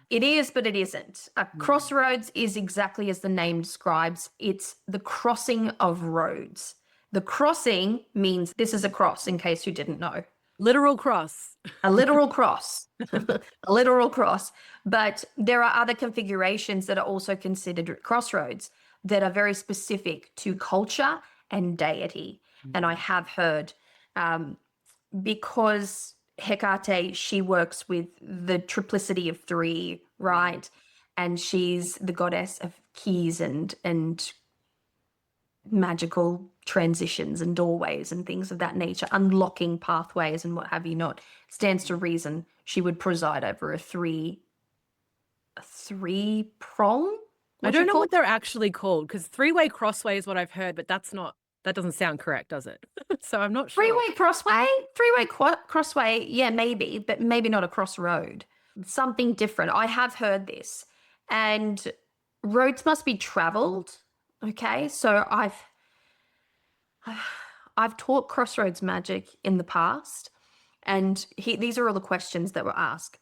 It is, but it isn't. A crossroads is exactly as the name describes. It's the crossing of roads. The crossing means this is a cross, in case you didn't know. Literal cross. A literal cross. A literal cross. But there are other configurations that are also considered crossroads that are very specific to culture and deity. And I have heard, because Hecate, she works with the triplicity of 3, right? And she's the goddess of keys and magical transitions and doorways and things of that nature, unlocking pathways and what have you not. Stands to reason she would preside over a three prong. I don't know what they're actually called, because 3-way crossway is what I've heard, but that doesn't sound correct, does it? So I'm not sure. 3-way crossway? 3-way crossway, yeah, maybe, but maybe not a crossroad. Something different. I have heard this. And roads must be traveled. Okay, so I've taught crossroads magic in the past, and these are all the questions that were asked.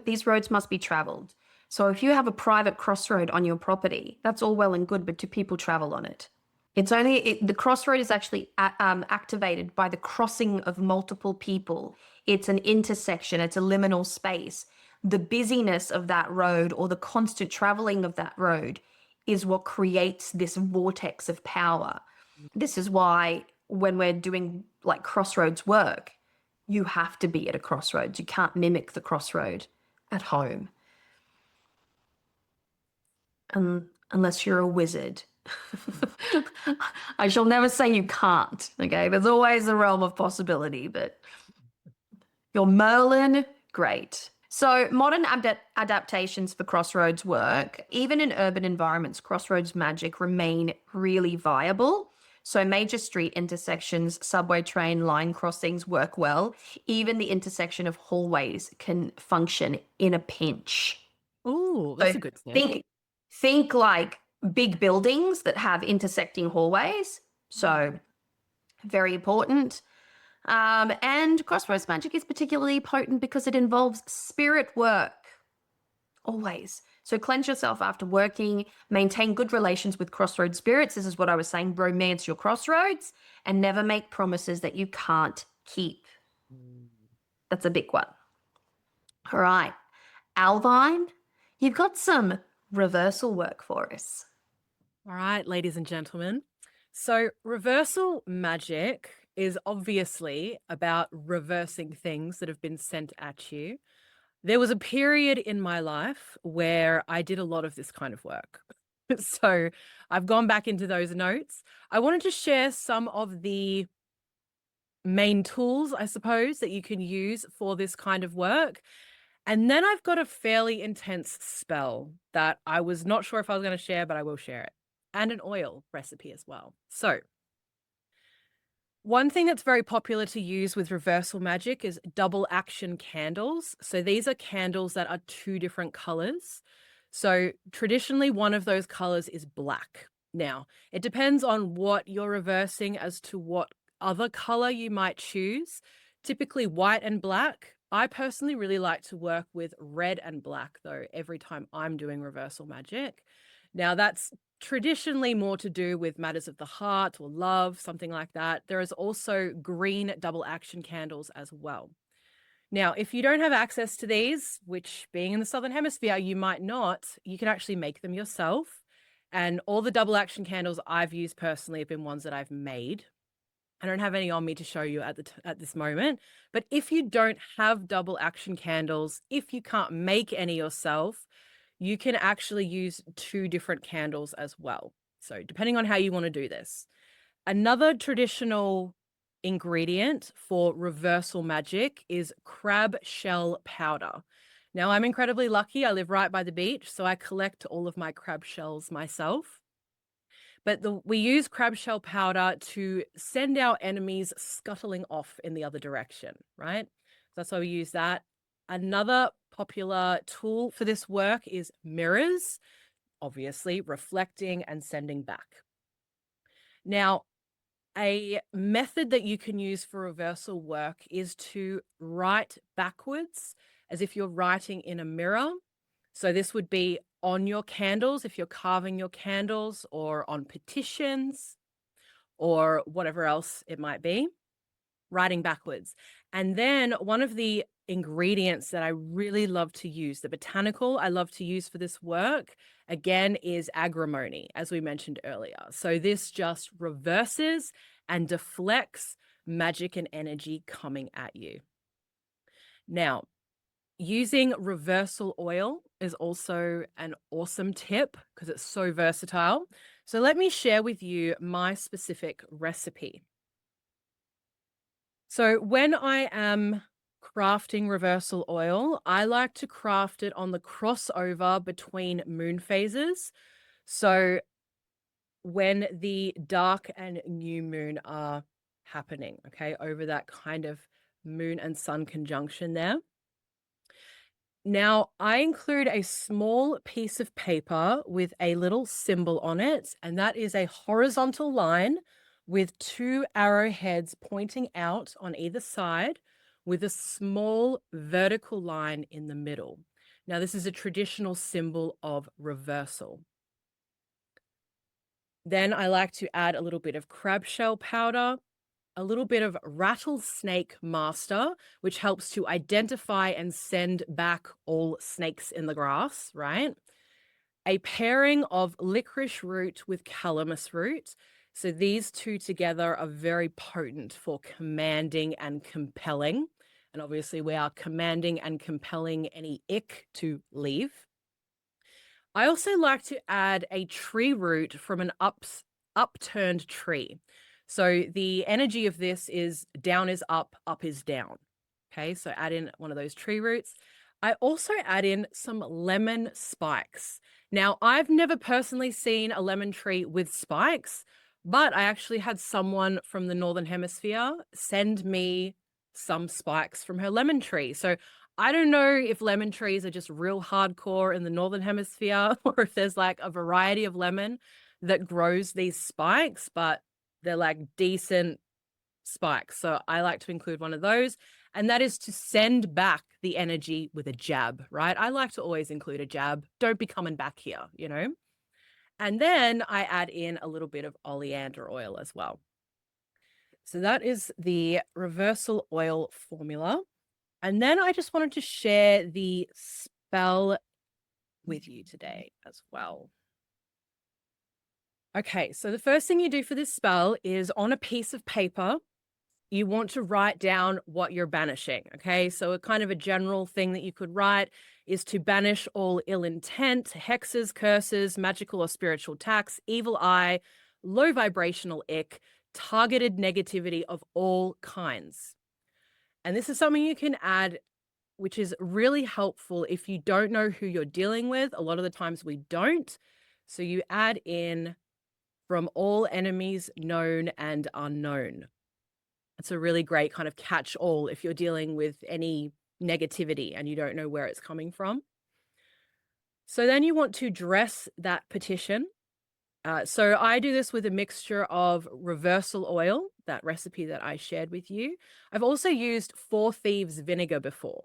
These roads must be traveled. So if you have a private crossroad on your property, that's all well and good, but do people travel on it? The crossroad is actually activated by the crossing of multiple people. It's an intersection. It's a liminal space. The busyness of that road or the constant traveling of that road is what creates this vortex of power. This is why when we're doing like crossroads work, you have to be at a crossroads. You can't mimic the crossroad at home. Unless you're a wizard. I shall never say you can't, okay? There's always a realm of possibility, but your Merlin Great. So, modern adaptations for crossroads work, even in urban environments, crossroads magic remain really viable. So, major street intersections, subway train line crossings work well. Even the intersection of hallways can function in a pinch. Oh, So, that's a good tip. think like big buildings that have intersecting hallways. So, very important. And crossroads magic is particularly potent because it involves spirit work, always. So cleanse yourself after working, maintain good relations with crossroads spirits. This is what I was saying, romance your crossroads, and never make promises that you can't keep. That's a big one. All right, Owlvine, you've got some reversal work for us. All right, ladies and gentlemen. So, reversal magic is obviously about reversing things that have been sent at you. There was a period in my life where I did a lot of this kind of work. So, I've gone back into those notes. I wanted to share some of the main tools, I suppose, that you can use for this kind of work. And then I've got a fairly intense spell that I was not sure if I was going to share, but I will share it. And an oil recipe as well. So, one thing that's very popular to use with reversal magic is double action candles. So, these are candles that are two different colors. So, traditionally, one of those colors is black. Now, it depends on what you're reversing as to what other color you might choose. Typically, white and black. I personally really like to work with red and black, though, every time I'm doing reversal magic. Now, that's traditionally more to do with matters of the heart or love, something like that. There is also green double action candles as well. Now, if you don't have access to these, which being in the Southern Hemisphere, you might not, you can actually make them yourself. And all the double action candles I've used personally have been ones that I've made. I don't have any on me to show you at this moment. But if you don't have double action candles, if you can't make any yourself, you can actually use two different candles as well. So depending on how you want to do this. Another traditional ingredient for reversal magic is crab shell powder. Now, I'm incredibly lucky. I live right by the beach, so I collect all of my crab shells myself. But we use crab shell powder to send our enemies scuttling off in the other direction, right? So that's why we use that. Another popular tool for this work is mirrors, obviously reflecting and sending back. Now, a method that you can use for reversal work is to write backwards as if you're writing in a mirror. So this would be on your candles, if you're carving your candles, or on petitions, or whatever else it might be, writing backwards. And then one of the ingredients that I really love to use, the botanical I love to use for this work, again, is agrimony, as we mentioned earlier. So this just reverses and deflects magic and energy coming at you. Now, using reversal oil is also an awesome tip because it's so versatile. So let me share with you my specific recipe. So when I am crafting reversal oil, I like to craft it on the crossover between moon phases. So when the dark and new moon are happening, okay, over that kind of moon and sun conjunction there. Now, I include a small piece of paper with a little symbol on it, and that is a horizontal line with two arrowheads pointing out on either side with a small vertical line in the middle. Now, this is a traditional symbol of reversal. Then I like to add a little bit of crab shell powder, a little bit of rattlesnake master, which helps to identify and send back all snakes in the grass, right? A pairing of licorice root with calamus root. So these two together are very potent for commanding and compelling. And obviously we are commanding and compelling any ick to leave. I also like to add a tree root from an upturned tree. So the energy of this is down is up is down. Okay, so add in one of those tree roots. I also add in some lemon spikes. Now, I've never personally seen a lemon tree with spikes, but I actually had someone from the Northern Hemisphere send me some spikes from her lemon tree. So I don't know if lemon trees are just real hardcore in the Northern Hemisphere or if there's like a variety of lemon that grows these spikes, but they're like decent spikes. So I like to include one of those. And that is to send back the energy with a jab, right? I like to always include a jab. Don't be coming back here, you know? And then I add in a little bit of oleander oil as well. So that is the reversal oil formula. And then I just wanted to share the spell with you today as well. Okay, so the first thing you do for this spell is on a piece of paper, you want to write down what you're banishing. Okay, so a kind of a general thing that you could write is to banish all ill intent, hexes, curses, magical or spiritual attacks, evil eye, low vibrational ick, targeted negativity of all kinds. And this is something you can add, which is really helpful if you don't know who you're dealing with. A lot of the times we don't. So you add in from all enemies known and unknown. It's a really great kind of catch all if you're dealing with any negativity and you don't know where it's coming from. So then you want to dress that petition. So I do this with a mixture of reversal oil, that recipe that I shared with you. I've also used Four Thieves vinegar before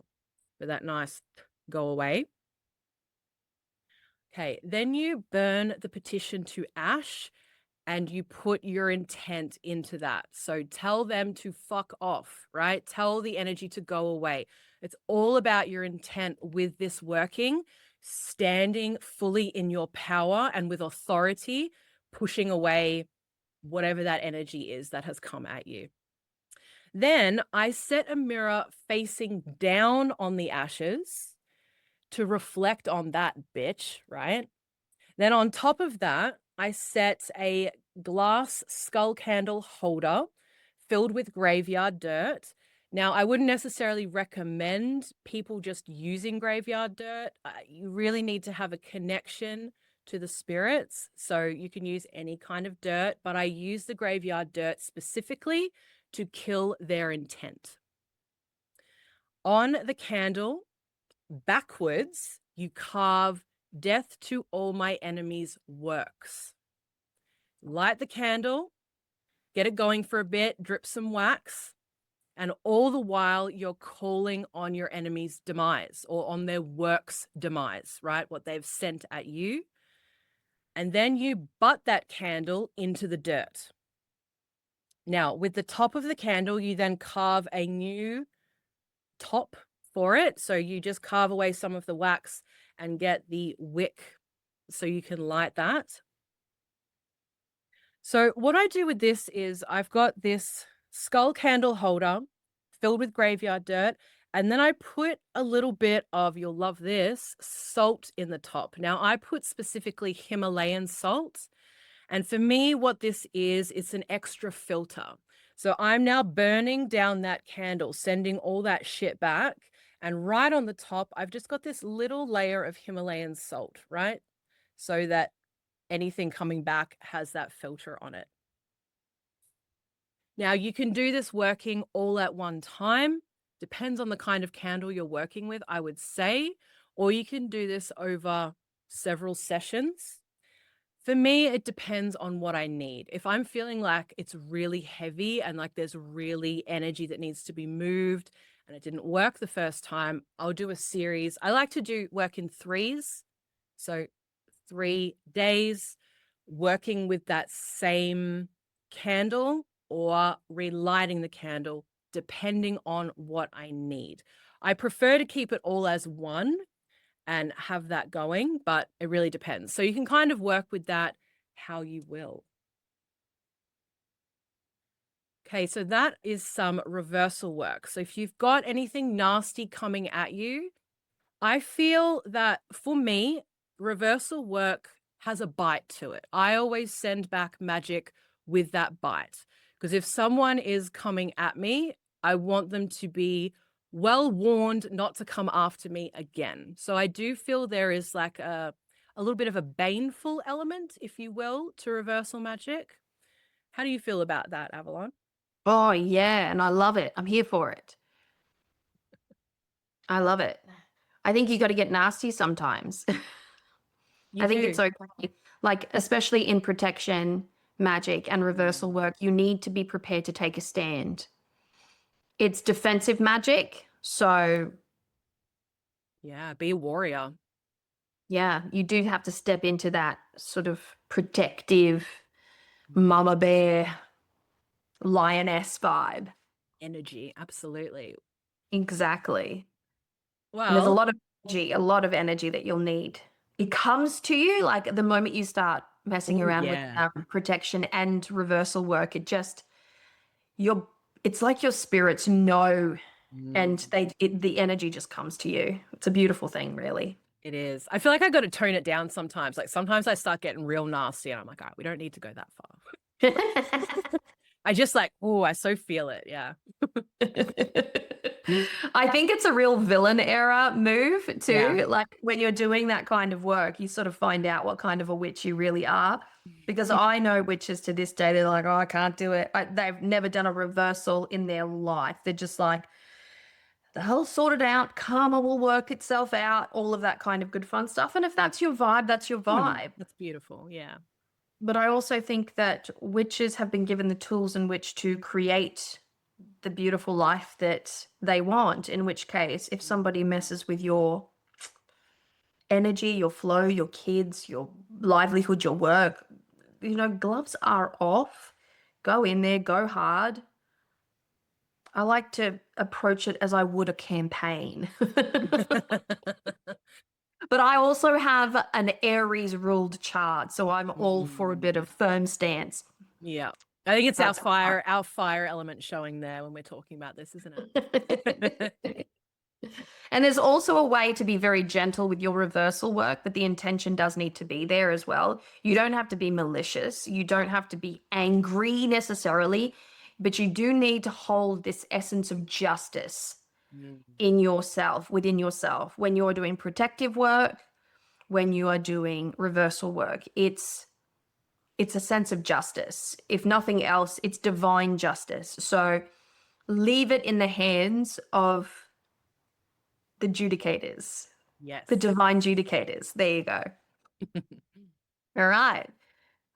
for that nice go away. Okay, then you burn the petition to ash and you put your intent into that. So tell them to fuck off, right? Tell the energy to go away. It's all about your intent with this working, standing fully in your power and with authority, pushing away whatever that energy is that has come at you. Then I set a mirror facing down on the ashes to reflect on that bitch, right? Then on top of that, I set a glass skull candle holder filled with graveyard dirt. Now, I wouldn't necessarily recommend people just using graveyard dirt. You really need to have a connection to the spirits. So you can use any kind of dirt, but I use the graveyard dirt specifically to kill their intent. On the candle, backwards, you carve death to all my enemies works. Light the candle, get it going for a bit, drip some wax, and all the while you're calling on your enemy's demise or on their work's demise, right? What they've sent at you. And then you butt that candle into the dirt. Now, with the top of the candle, you then carve a new top for it. So you just carve away some of the wax and get the wick so you can light that. So what I do with this is I've got this skull candle holder filled with graveyard dirt, and then I put a little bit of, you'll love this, salt in the top. Now I put specifically Himalayan salt. And for me, what this is, it's an extra filter. So I'm now burning down that candle, sending all that shit back. And right on the top, I've just got this little layer of Himalayan salt, right? So that anything coming back has that filter on it. Now, you can do this working all at one time. Depends on the kind of candle you're working with, I would say. Or you can do this over several sessions. For me, it depends on what I need. If I'm feeling like it's really heavy and like there's really energy that needs to be moved and it didn't work the first time, I'll do a series. I like to do work in threes. So 3 days working with that same candle or relighting the candle, depending on what I need. I prefer to keep it all as one and have that going, but it really depends. So you can kind of work with that how you will. Okay, so that is some reversal work. So if you've got anything nasty coming at you, I feel that for me, reversal work has a bite to it. I always send back magic with that bite because if someone is coming at me, I want them to be well warned not to come after me again. So I do feel there is like a little bit of a baneful element, if you will, to reversal magic. How do you feel about that, Avalon? Oh, yeah. And I love it. I'm here for it. I love it. I think you got to get nasty sometimes. You I think it's do. okay. Like, especially in protection, magic, and reversal work, you need to be prepared to take a stand. It's defensive magic. So, Yeah, be a warrior. yeah, you do have to step into that sort of protective mama bear, lioness vibe. Energy, absolutely. Exactly. And there's Well, a lot of energy that you'll need. It comes to you like the moment you start messing oh around with yeah. protection and reversal work. Your it's like your spirits know, and Mm, the energy just comes to you. It's a beautiful thing, really. it is. I feel like I got to tone it down sometimes. Like sometimes I start getting real nasty and I'm like, all right, we don't need to go that far. I just like, oh, I so feel it. Yeah. I think it's a real villain era move Yeah. too. Like when you're doing that kind of work, you sort of find out what kind of a witch you really are. Because I know witches to this day, they're like, oh, I can't do it. They've never done a reversal in their life. They're just like, the hell sorted out, karma will work itself out, all of that kind of good fun stuff. And if that's your vibe, that's your vibe. That's beautiful. Yeah. But I also think that witches have been given the tools in which to create the beautiful life that they want. In which case, if somebody messes with your energy, your flow, your kids, your livelihood, your work, gloves are off. Go in there, go hard. I like to approach it as I would a campaign. But I also have an Aries ruled chart, so I'm all for a bit of firm stance. Yeah. I think it's That's our fire element showing there when we're talking about this, isn't it? And there's also a way to be very gentle with your reversal work, but the intention does need to be there as well. You don't have to be malicious. You don't have to be angry necessarily, but you do need to hold this essence of justice in yourself, within yourself, when you're doing protective work, when you are doing reversal work. It's a sense of justice. If nothing else, it's divine justice. So leave it in the hands of the judicators, Yes. the divine judicators. There you go. All right.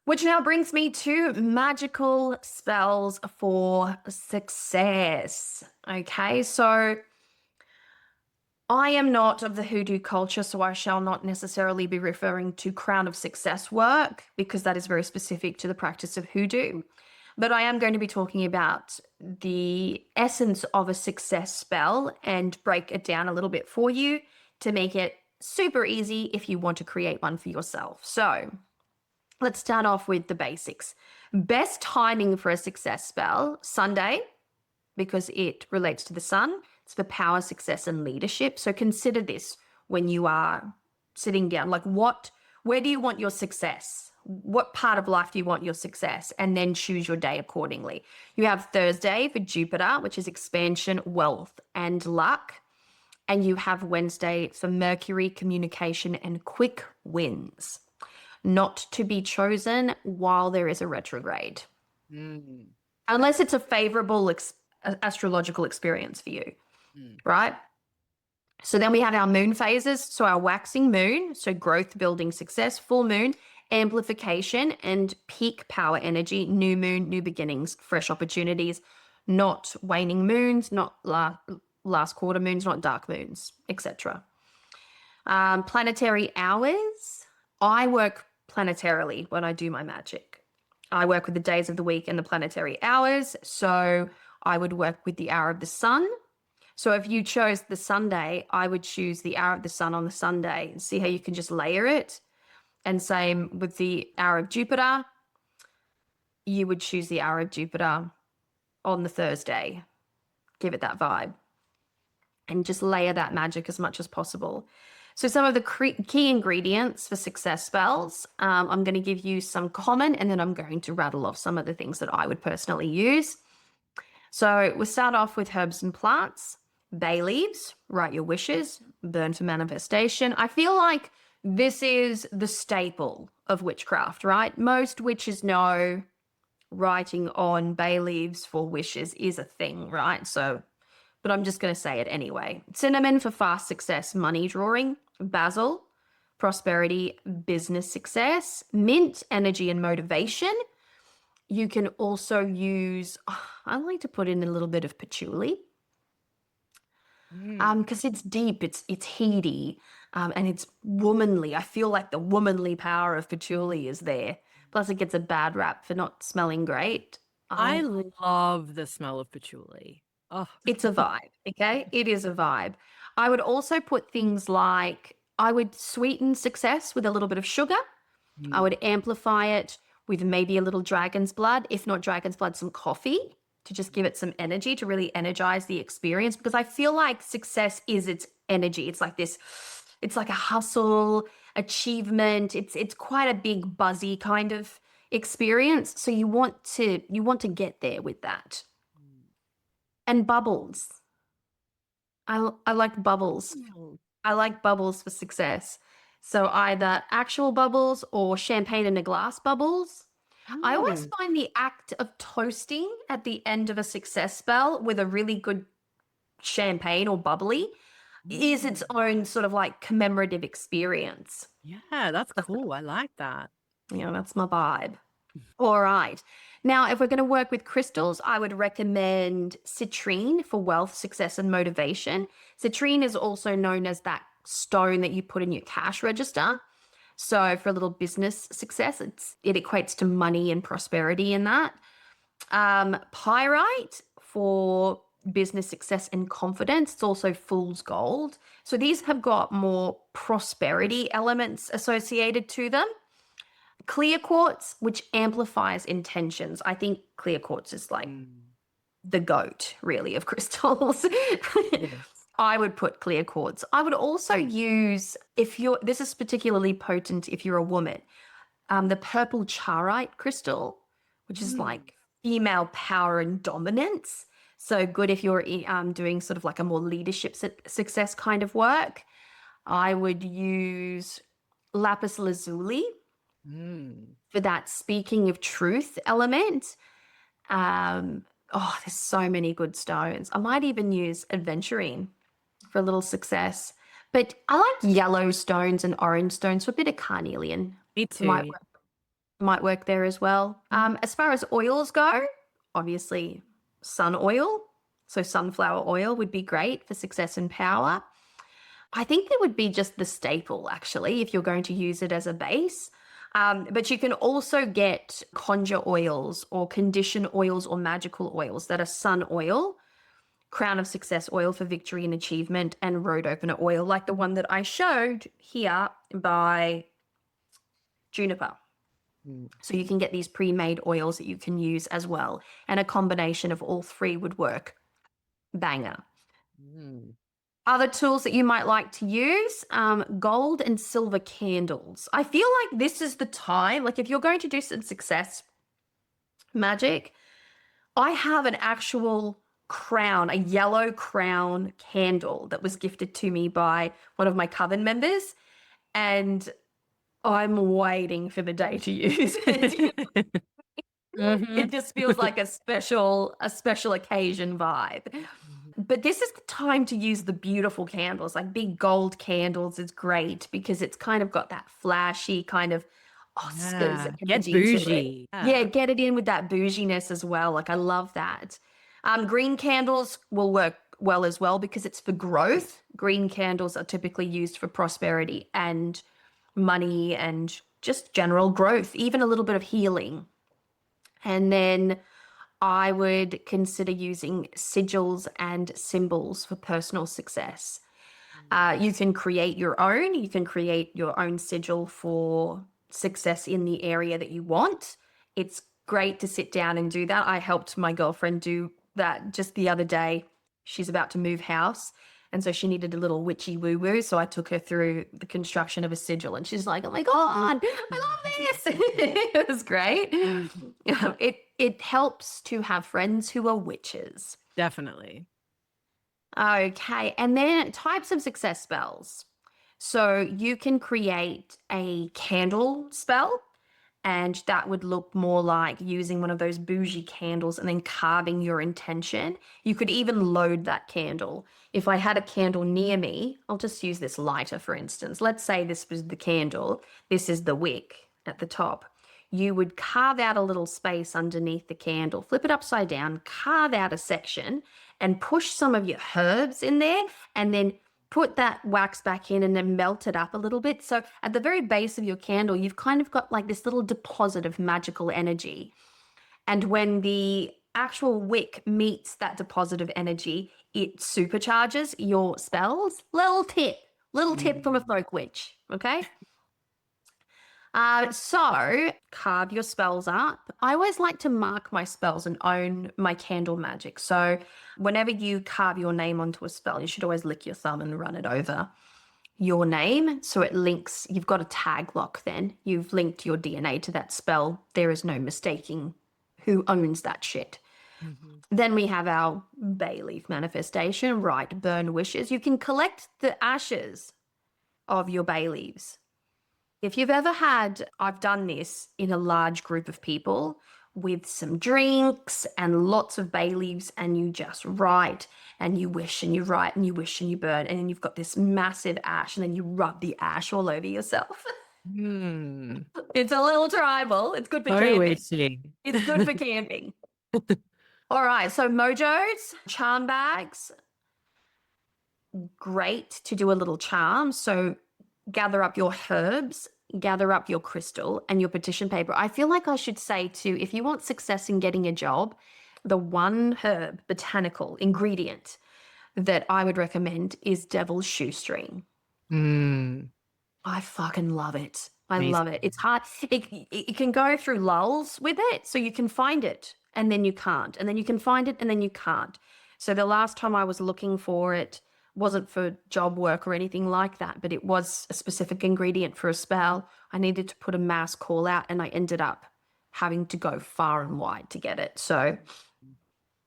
Which now brings me to magical spells for success. Okay, so I am not of the hoodoo culture, so I shall not necessarily be referring to crown of success work because that is very specific to the practice of hoodoo. But I am going to be talking about the essence of a success spell and break it down a little bit for you to make it super easy if you want to create one for yourself. So let's start off with the basics. Best timing for a success spell, Sunday, because it relates to the sun. It's for power, success, and leadership. So consider this when you are sitting down. Like where do you want your success? What part of life do you want your success? And then choose your day accordingly. You have Thursday for Jupiter, which is expansion, wealth, and luck. And you have Wednesday for Mercury, communication, and quick wins. Not to be chosen while there is a retrograde. Unless it's a favorable astrological experience for you, right? So then we have our moon phases. So our waxing moon, so growth, building, success, full moon, amplification, and peak power energy, new moon, new beginnings, fresh opportunities, not waning moons, not last quarter moons, not dark moons, etc. Planetary hours. I work planetarily when I do my magic. I work with the days of the week and the planetary hours. So I would work with the hour of the sun. So if you chose the Sunday, I would choose the hour of the sun on the Sunday and see how you can just layer it. And same with the hour of Jupiter, you would choose the hour of Jupiter on the Thursday. Give it that vibe and just layer that magic as much as possible. So some of the key ingredients for success spells, I'm going to give you some common and then I'm going to rattle off some of the things that I would personally use. So we'll start off with herbs and plants. Bay leaves, write your wishes, burn for manifestation. I feel like this is the staple of witchcraft, right? Most witches know writing on bay leaves for wishes is a thing, right? So, but I'm just going to say it anyway. Cinnamon for fast success, money drawing. Basil, prosperity, business success. Mint, energy and motivation. You can also use, I like to put in a little bit of patchouli because it's deep, it's heady, and it's womanly. I feel like the womanly power of patchouli is there. Plus, it gets a bad rap for not smelling great. I I love the smell of patchouli. Oh, It's a vibe, okay? It is a vibe. I would also put things like I would sweeten success with a little bit of sugar. I would amplify it with maybe a little dragon's blood, if not dragon's blood, some coffee to just give it some energy to really energize the experience because I feel like success is its energy. It's like this, it's like a hustle, achievement. It's quite a big buzzy kind of experience. So you want to get there with that. And bubbles. I like bubbles. I like bubbles for success. So either actual bubbles or champagne in a glass bubbles. I always find the act of toasting at the end of a success spell with a really good champagne or bubbly is its own sort of like commemorative experience. yeah, that's cool. I like that. That's my vibe. All right. Now, if we're going to work with crystals, I would recommend citrine for wealth, success, and motivation. Citrine is also known as that stone that you put in your cash register. So for a little business success, it equates to money and prosperity in that. Pyrite for business success and confidence. It's also fool's gold. So these have got more prosperity elements associated to them. Clear quartz, which amplifies intentions. I think clear quartz is like the goat, really, of crystals. I would put clear quartz. I would also use, this is particularly potent if you're a woman, the purple charite crystal, which is like female power and dominance. So good if you're doing sort of like a more leadership success kind of work. I would use lapis lazuli for that speaking of truth element. There's so many good stones. I might even use adventurine for a little success. But I like yellow stones and orange stones for a bit of carnelian. Me too. Might work there as well. As far as oils go, obviously sun oil. So sunflower oil would be great for success and power. I think that would be just the staple, actually, if you're going to use it as a base. But you can also get conjure oils or condition oils or magical oils that are sun oil, crown of success oil for victory and achievement, and road opener oil, like the one that I showed here by Juniper. So you can get these pre-made oils that you can use as well. And a combination of all three would work. Banger. Other tools that you might like to use, gold and silver candles. I feel like this is the time, like if you're going to do some success magic, I have an actual crown, a yellow crown candle that was gifted to me by one of my coven members. And I'm waiting for the day to use it. It just feels like a special occasion vibe. But this is the time to use the beautiful candles, like big gold candles is great because it's kind of got that flashy kind of get bougie. Yeah, get it in with that bouginess as well. Like I love that. Green candles will work well as well because it's for growth. Green candles are typically used for prosperity and money and just general growth, even a little bit of healing. And then I would consider using sigils and symbols for personal success. You can create your own. You can create your own sigil for success in the area that you want. It's great to sit down and do that. I helped my girlfriend do that just the other day. She's about to move house. And so she needed a little witchy woo-woo. So I took her through the construction of a sigil. And she's like, oh my God, I love this. It was great. It helps to have friends who are witches. Definitely. Okay. And then types of success spells. So you can create a candle spell, and that would look more like using one of those bougie candles and then carving your intention. You could even load that candle. If I had a candle near me, I'll just use this lighter for instance. Let's say this was the candle, this is the wick at the top. You would carve out a little space underneath the candle, flip it upside down, carve out a section, and push some of your herbs in there, and then put that wax back in and then melt it up a little bit. So at the very base of your candle, you've kind of got like this little deposit of magical energy. And when the actual wick meets that deposit of energy, it supercharges your spells. Little tip from a folk witch. Okay. So carve your spells up. I always like to mark my spells and own my candle magic. So whenever you carve your name onto a spell, you should always lick your thumb and run it over your name. So it links, you've got a tag lock then. You've linked your DNA to that spell. There is no mistaking who owns that shit. Then we have our bay leaf manifestation, right? Burn wishes. You can collect the ashes of your bay leaves. If you've ever had, I've done this in a large group of people with some drinks and lots of bay leaves, and you just write and you wish and you write and you wish and you burn, and then you've got this massive ash, and then you rub the ash all over yourself. It's a little tribal. It's good for camping. It's good for camping. All right, so mojos, charm bags, great to do a little charm. So gather up your herbs, gather up your crystal and your petition paper. I feel like I should say too, if you want success in getting a job, the one herb, botanical ingredient that I would recommend is devil's shoestring. I fucking love it. I love it. It's hard. It can go through lulls with it. So you can find it and then you can't. And then you can find it and then you can't. So the last time I was looking for it wasn't for job work or anything like that, but it was a specific ingredient for a spell. I needed to put a mass call out, and I ended up having to go far and wide to get it. So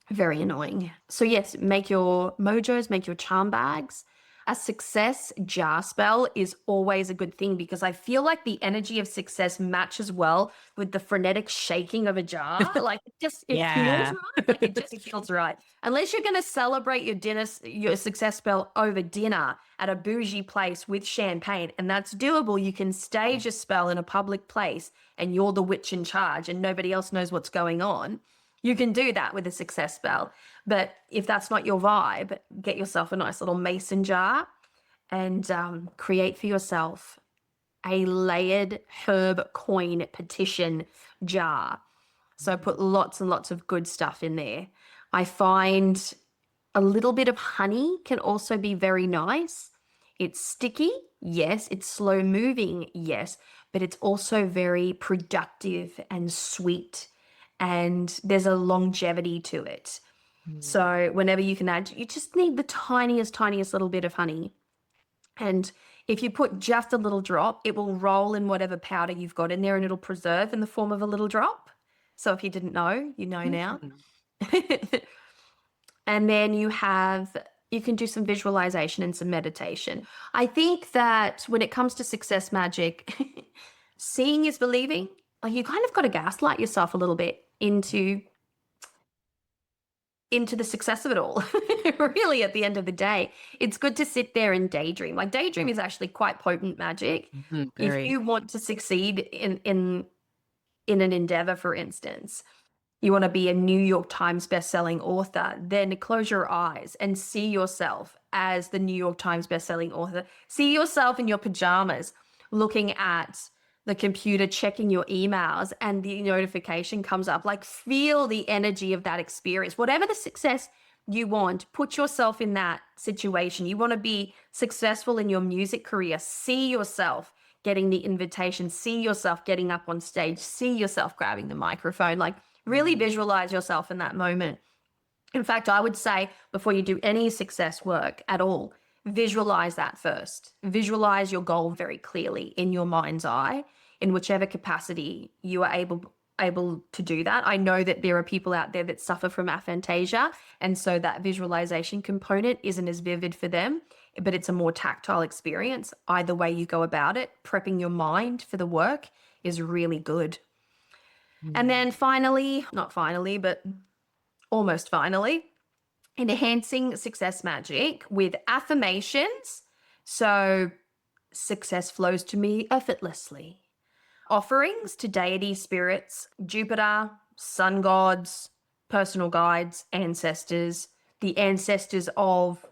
very annoying. So yes, make your mojos, make your charm bags. A success jar spell is always a good thing because I feel like the energy of success matches well with the frenetic shaking of a jar. Like it feels right. Like it just feels right. Unless you're going to celebrate your success spell over dinner at a bougie place with champagne, and that's doable. You can stage a spell in a public place and you're the witch in charge and nobody else knows what's going on. You can do that with a success spell. But if that's not your vibe, get yourself a nice little mason jar and create for yourself a layered herb coin petition jar. So put lots and lots of good stuff in there. I find a little bit of honey can also be very nice. It's sticky, yes. It's slow moving, yes. But it's also very productive and sweet. And there's a longevity to it. So whenever you can add, you just need the tiniest little bit of honey. And if you put just a little drop, it will roll in whatever powder you've got in there and it'll preserve in the form of a little drop. So if you didn't know, you know now. And then you can do some visualization and some meditation. I think that when it comes to success magic, seeing is believing. Like you kind of got to gaslight yourself a little bit into the success of it all. Really, at the end of the day, it's good to sit there and daydream. Like daydream is actually quite potent magic. If you want to succeed in an endeavor, for instance, you want to be a New York Times bestselling author, then close your eyes and see yourself as the New York Times bestselling author. See yourself in your pajamas looking at the computer, checking your emails, and the notification comes up. Like feel the energy of that experience. Whatever the success you want, put yourself in that situation. You want to be successful in your music career. See yourself getting the invitation. See yourself getting up on stage. See yourself grabbing the microphone. Like really visualize yourself in that moment. In fact, I would say before you do any success work at all, visualize that first. Visualize your goal very clearly in your mind's eye, in whichever capacity you are able to do that. I know that there are people out there that suffer from aphantasia, and so that visualization component isn't as vivid for them, but it's a more tactile experience. Either way you go about it, prepping your mind for the work is really good. And then finally, not finally, but almost finally, enhancing success magic with affirmations. So success flows to me effortlessly. Offerings to deity spirits, Jupiter, sun gods, personal guides, ancestors, the ancestors of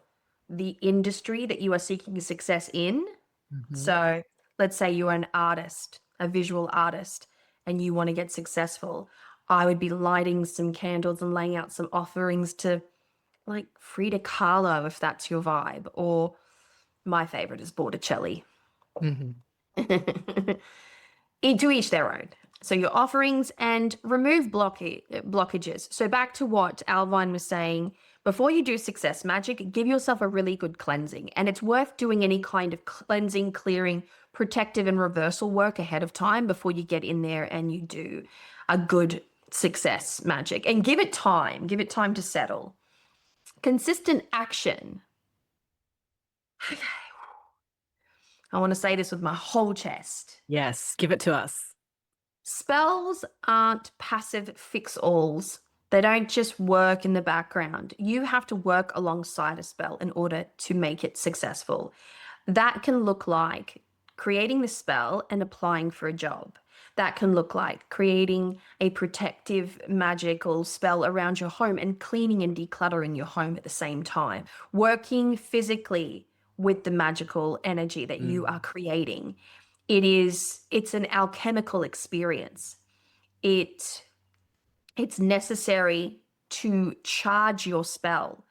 the industry that you are seeking success in. So let's say you're an artist, a visual artist, and you want to get successful. I would be lighting some candles and laying out some offerings to like Frida Kahlo, if that's your vibe, or my favorite is Botticelli. To each their own. So your offerings and remove blockages. So back to what Owlvine was saying, before you do success magic, give yourself a really good cleansing. And it's worth doing any kind of cleansing, clearing, protective and reversal work ahead of time before you get in there and you do a good success magic. And give it time to settle. Consistent action. Okay. I want to say this with my whole chest. Yes, give it to us. Spells aren't passive fix-alls. They don't just work in the background. You have to work alongside a spell in order to make it successful. That can look like creating the spell and applying for a job. That can look like creating a protective magical spell around your home and cleaning and decluttering your home at the same time. Working physically with the magical energy that you are creating. It's an alchemical experience. It's necessary to charge your spell.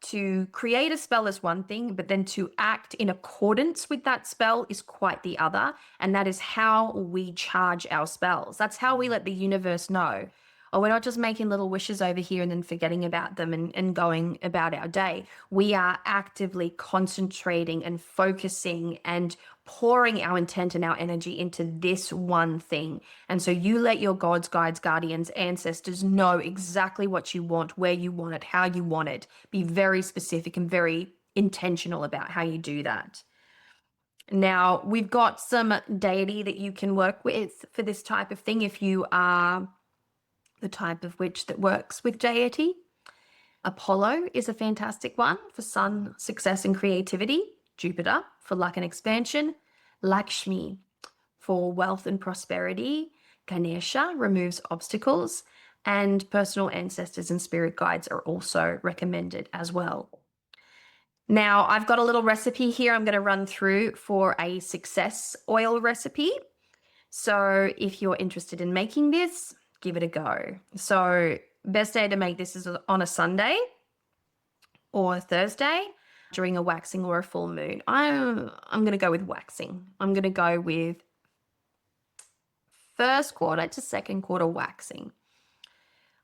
To create a spell is one thing, but then to act in accordance with that spell is quite the other. And that is how we charge our spells. That's how we let the universe know, oh, we're not just making little wishes over here and then forgetting about them and going about our day. We are actively concentrating and focusing and pouring our intent and our energy into this one thing. And so you let your gods, guides, guardians, ancestors know exactly what you want, where you want it, how you want it. Be very specific and very intentional about how you do that. Now, we've got some deity that you can work with for this type of thing if you are the type of witch that works with deity. Apollo is a fantastic one for sun, success, and creativity. Jupiter for luck and expansion. Lakshmi for wealth and prosperity. Ganesha removes obstacles. And personal ancestors and spirit guides are also recommended as well. Now, I've got a little recipe here I'm going to run through for a success oil recipe. So if you're interested in making this, give it a go. So best day to make this is on a Sunday or Thursday during a waxing or a full moon. I'm going to go with waxing. I'm going to go with first quarter to second quarter waxing.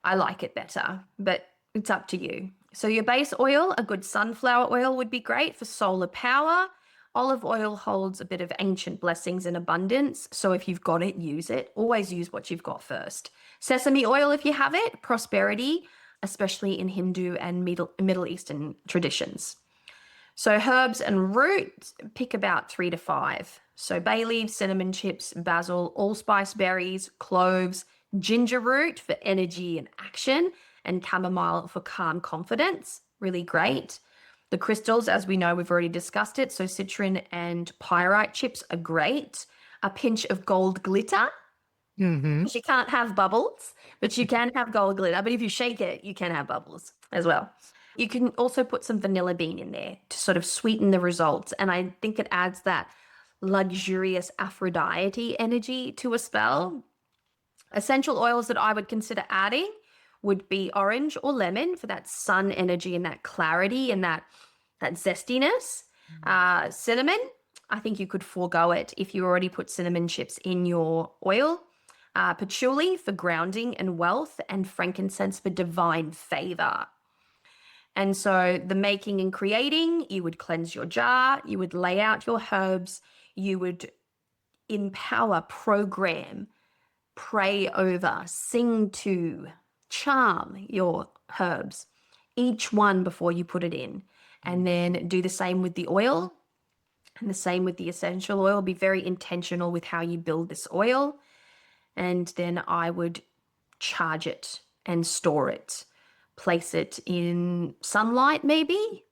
I like it better, but it's up to you. So your base oil, a good sunflower oil would be great for solar power. Olive oil holds a bit of ancient blessings and abundance. So if you've got it, use it. Always use what you've got first. Sesame oil, if you have it, prosperity, especially in Hindu and Middle Eastern traditions. So herbs and roots, pick about 3 to 5. So bay leaves, cinnamon chips, basil, allspice berries, cloves, ginger root for energy and action, and chamomile for calm confidence. Really great. The crystals, as we know, we've already discussed it. So citron and pyrite chips are great. A pinch of gold glitter. Because you can't have bubbles, but you can have gold glitter. But if you shake it, you can have bubbles as well. You can also put some vanilla bean in there to sort of sweeten the results. And I think it adds that luxurious Aphrodite energy to a spell. Essential oils that I would consider adding would be orange or lemon for that sun energy and that clarity and that zestiness. Cinnamon, I think you could forego it if you already put cinnamon chips in your oil. Patchouli for grounding and wealth, and frankincense for divine favor. And so the making and creating, you would cleanse your jar, you would lay out your herbs, you would empower, program pray over, sing to, charm your herbs, each one before you put it in. And then do the same with the oil and the same with the essential oil. Be very intentional with how you build this oil. And then I would charge it and store it. Place it in sunlight maybe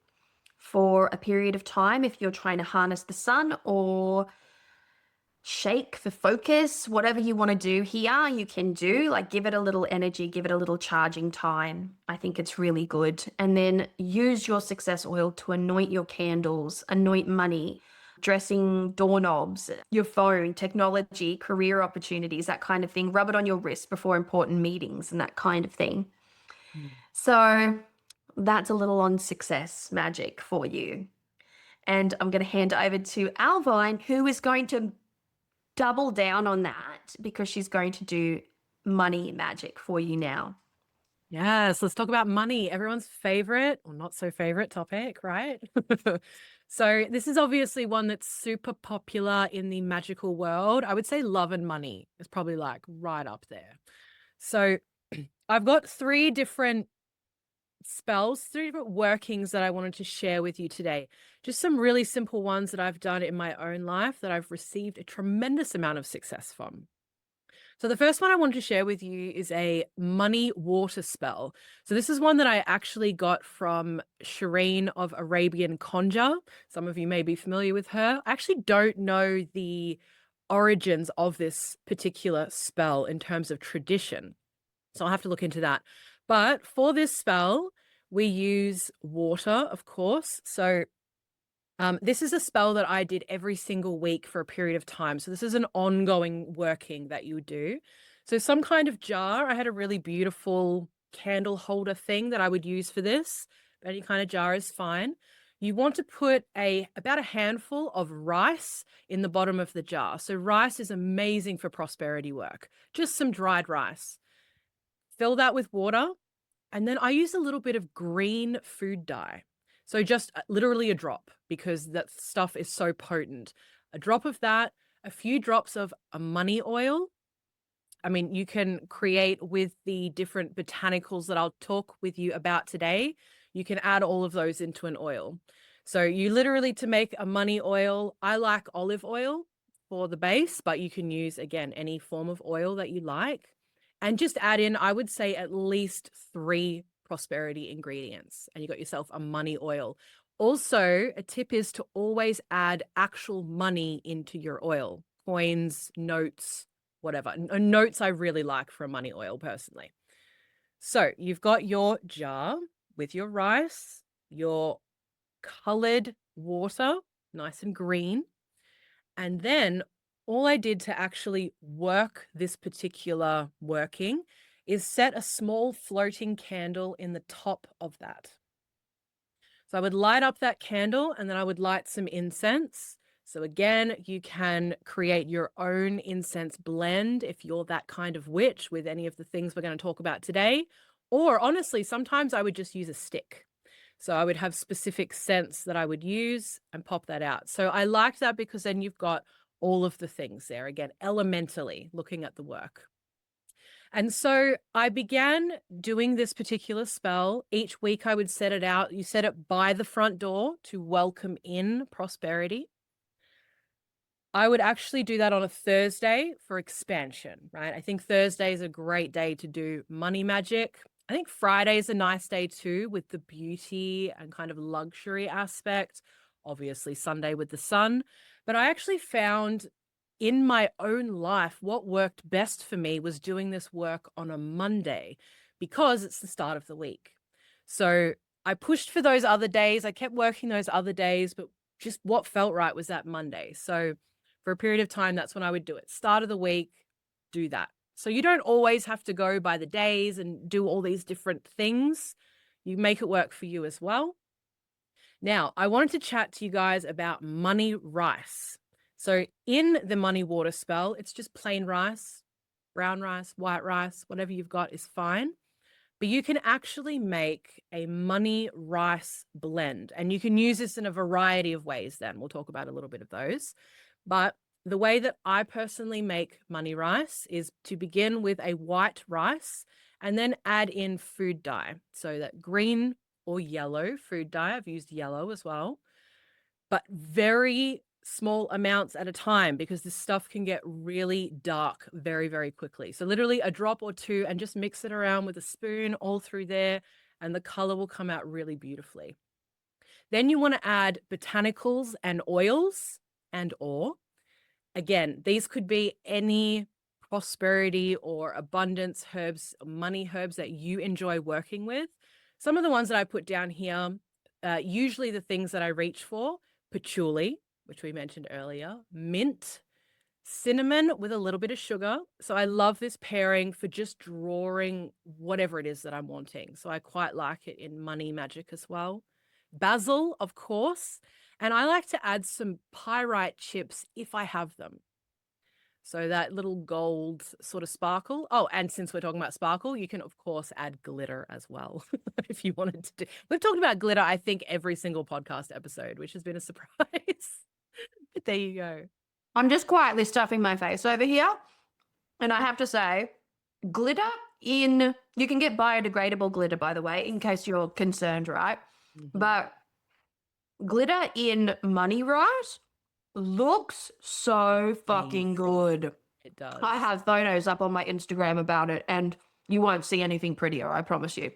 for a period of time if you're trying to harness the sun, or shake for focus, whatever you want to do here, you can do. Like, give it a little energy, give it a little charging time. I think it's really good. And then use your success oil to anoint your candles, anoint money, dressing doorknobs, your phone, technology, career opportunities, that kind of thing. Rub it on your wrist before important meetings and that kind of thing. So that's a little on success magic for you. And I'm going to hand over to Owlvine, who is going to double down on that because she's going to do money magic for you now. Yes, let's talk about money. Everyone's favorite or not so favorite topic, right? So this is obviously one that's super popular in the magical world. I would say love and money is probably like right up there. So I've got three different spells, three different workings that I wanted to share with you today. Just some really simple ones that I've done in my own life that I've received a tremendous amount of success from. So the first one I wanted to share with you is a money water spell. So this is one that I actually got from Shireen of Arabian Conjure. Some of you may be familiar with her. I actually don't know the origins of this particular spell in terms of tradition, so I'll have to look into that. But for this spell, we use water, of course. So this is a spell that I did every single week for a period of time. So this is an ongoing working that you do. So some kind of jar. I had a really beautiful candle holder thing that I would use for this. Any kind of jar is fine. You want to put about a handful of rice in the bottom of the jar. So rice is amazing for prosperity work. Just some dried rice. Fill that with water. And then I use a little bit of green food dye. So just literally a drop, because that stuff is so potent. A drop of that, a few drops of a money oil. I mean, you can create with the different botanicals that I'll talk with you about today. You can add all of those into an oil. So you literally, to make a money oil, I like olive oil for the base, but you can use, again, any form of oil that you like. And just add in, I would say, at least 3 prosperity ingredients, and you got yourself a money oil. Also, a tip is to always add actual money into your oil, coins, notes, whatever. Notes I really like for a money oil personally. So you've got your jar with your rice, your colored water, nice and green. And then all I did to actually work this particular working is set a small floating candle in the top of that. So I would light up that candle, and then I would light some incense. So again, you can create your own incense blend if you're that kind of witch with any of the things we're going to talk about today. Or honestly, sometimes I would just use a stick. So I would have specific scents that I would use and pop that out. So I liked that because then you've got all of the things there, again, elementally looking at the work. And so I began doing this particular spell. Each week I would set it out. You set it by the front door to welcome in prosperity. I would actually do that on a Thursday for expansion, right? I think Thursday is a great day to do money magic. I think Friday is a nice day too, with the beauty and kind of luxury aspect. Obviously Sunday with the sun. But I actually found in my own life, what worked best for me was doing this work on a Monday, because it's the start of the week. So I pushed for those other days. I kept working those other days, but just what felt right was that Monday. So for a period of time, that's when I would do it. Start of the week, do that. So you don't always have to go by the days and do all these different things. You make it work for you as well. Now, I wanted to chat to you guys about money rice. So in the money water spell, it's just plain rice, brown rice, white rice, whatever you've got is fine. But you can actually make a money rice blend, and you can use this in a variety of ways then. We'll talk about a little bit of those. But the way that I personally make money rice is to begin with a white rice and then add in food dye. So that green or yellow food dye, I've used yellow as well, but very small amounts at a time because this stuff can get really dark very, very quickly. So literally a drop or two and just mix it around with a spoon all through there and the color will come out really beautifully. Then you want to add botanicals and oils and or. Again, these could be any prosperity or abundance herbs, money herbs that you enjoy working with. Some of the ones that I put down here, usually the things that I reach for, patchouli, which we mentioned earlier, mint, cinnamon with a little bit of sugar. So I love this pairing for just drawing whatever it is that I'm wanting. So I quite like it in Money Magic as well. Basil, of course. And I like to add some pyrite chips if I have them. So that little gold sort of sparkle. Oh, and since we're talking about sparkle, you can, of course, add glitter as well if you wanted to do. We've talked about glitter, I think, every single podcast episode, which has been a surprise. But there you go. I'm just quietly stuffing my face over here. And I have to say, glitter you can get biodegradable glitter, by the way, in case you're concerned, right? Mm-hmm. But glitter in money rice looks so fucking good. It does. I have photos up on my Instagram about it, and you won't see anything prettier, I promise you.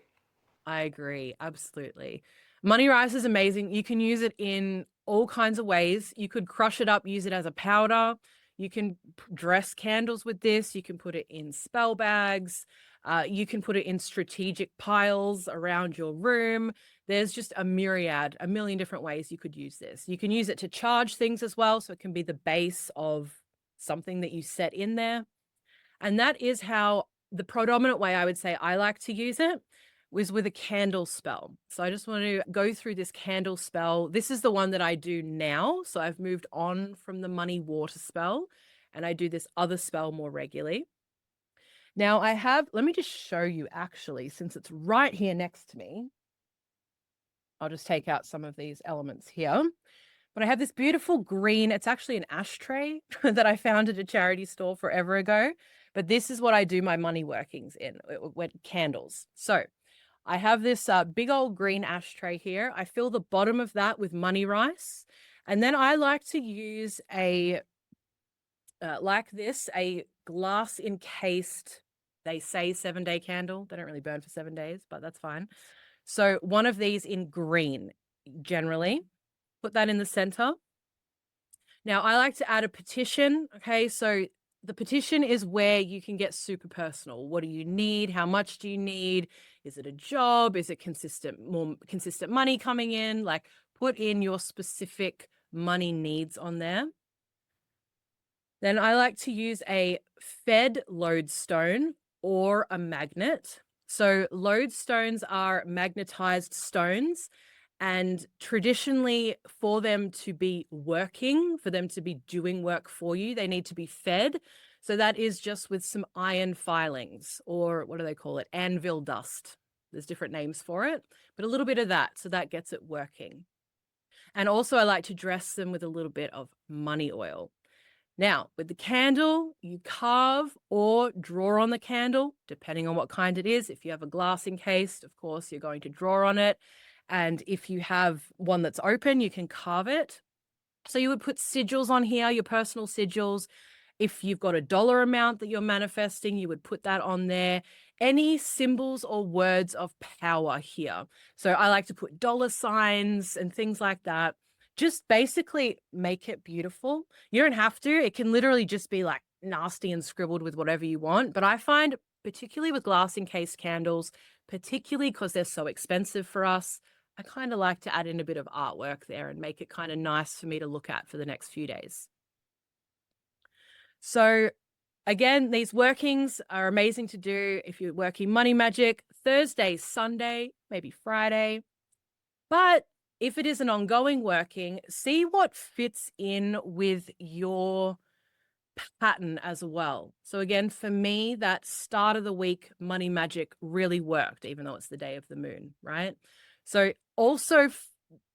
I agree. Absolutely. Money rice is amazing. You can use it in all kinds of ways. You could crush it up, use it as a powder. You can dress candles with this. You can put it in spell bags. You can put it in strategic piles around your room. There's just a million different ways you could use this. You can use it to charge things as well. So it can be the base of something that you set in there. And that is how the predominant way I would say I like to use it was with a candle spell. So I just want to go through this candle spell. This is the one that I do now. So I've moved on from the money water spell and I do this other spell more regularly. Now let me just show you actually, since it's right here next to me. I'll just take out some of these elements here. But I have this beautiful green, it's actually an ashtray that I found at a charity store forever ago. But this is what I do my money workings in, with candles. So I have this big old green ashtray here. I fill the bottom of that with money rice. And then I like to use a glass encased, they say 7-day candle. They don't really burn for 7 days, but that's fine. So one of these in green, generally. Put that in the center. Now I like to add a petition. Okay, so the petition is where you can get super personal. What do you need? How much do you need? Is it a job? Is it more consistent money coming in? Like put in your specific money needs on there. Then I like to use a fed lodestone or a magnet. So lodestones are magnetized stones. And traditionally, for them to be working, for them to be doing work for you, they need to be fed. So that is just with some iron filings, or what do they call it? Anvil dust. There's different names for it, but a little bit of that. So that gets it working. And also I like to dress them with a little bit of money oil. Now, with the candle, you carve or draw on the candle, depending on what kind it is. If you have a glass encased, of course, you're going to draw on it. And if you have one that's open, you can carve it. So you would put sigils on here, your personal sigils. If you've got a dollar amount that you're manifesting, you would put that on there. Any symbols or words of power here. So I like to put dollar signs and things like that. Just basically make it beautiful. You don't have to. It can literally just be like nasty and scribbled with whatever you want. But I find, particularly with glass encased candles, particularly because they're so expensive for us, I kind of like to add in a bit of artwork there and make it kind of nice for me to look at for the next few days. So again, these workings are amazing to do if you're working Money Magic Thursday, Sunday, maybe Friday. But if it is an ongoing working, see what fits in with your pattern as well. So again, for me, that start of the week Money Magic really worked, even though it's the day of the moon, right? So also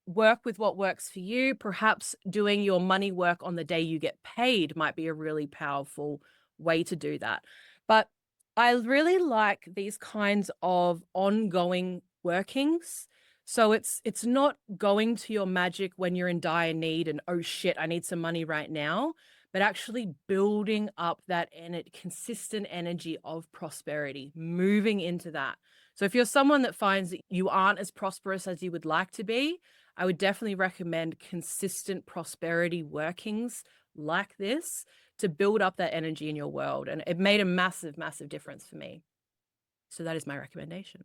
work with what works for you. Perhaps doing your money work on the day you get paid might be a really powerful way to do that. But I really like these kinds of ongoing workings. So it's not going to your magic when you're in dire need and, oh shit, I need some money right now, but actually building up that consistent energy of prosperity, moving into that. So if you're someone that finds that you aren't as prosperous as you would like to be, I would definitely recommend consistent prosperity workings like this to build up that energy in your world. And it made a massive, massive difference for me. So that is my recommendation.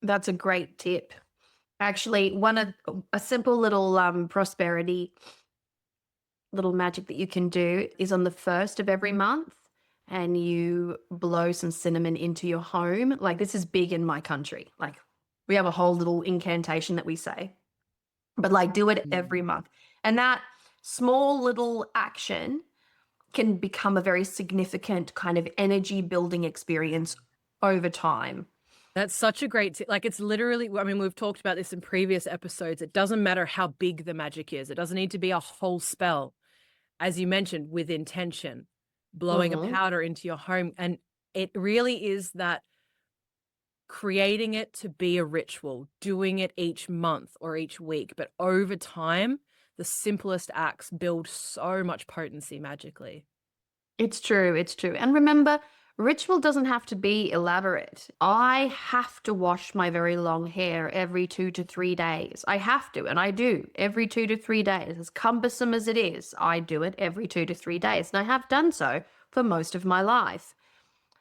That's a great tip. Actually, a simple little prosperity little magic that you can do is on the first of every month, and you blow some cinnamon into your home. Like, this is big in my country. Like, we have a whole little incantation that we say, but like, do it every month. And that small little action can become a very significant kind of energy building experience over time. That's such a great tip. Like, it's literally, I mean, we've talked about this in previous episodes. It doesn't matter how big the magic is. It doesn't need to be a whole spell. As you mentioned, with intention, blowing a powder into your home. And it really is that creating it to be a ritual, doing it each month or each week. But over time, the simplest acts build so much potency magically. It's true. It's true. And remember, ritual doesn't have to be elaborate. I have to wash my very long hair every 2 to 3 days. I have to, and I do every 2 to 3 days. As cumbersome as it is, I do it every 2 to 3 days. And I have done so for most of my life.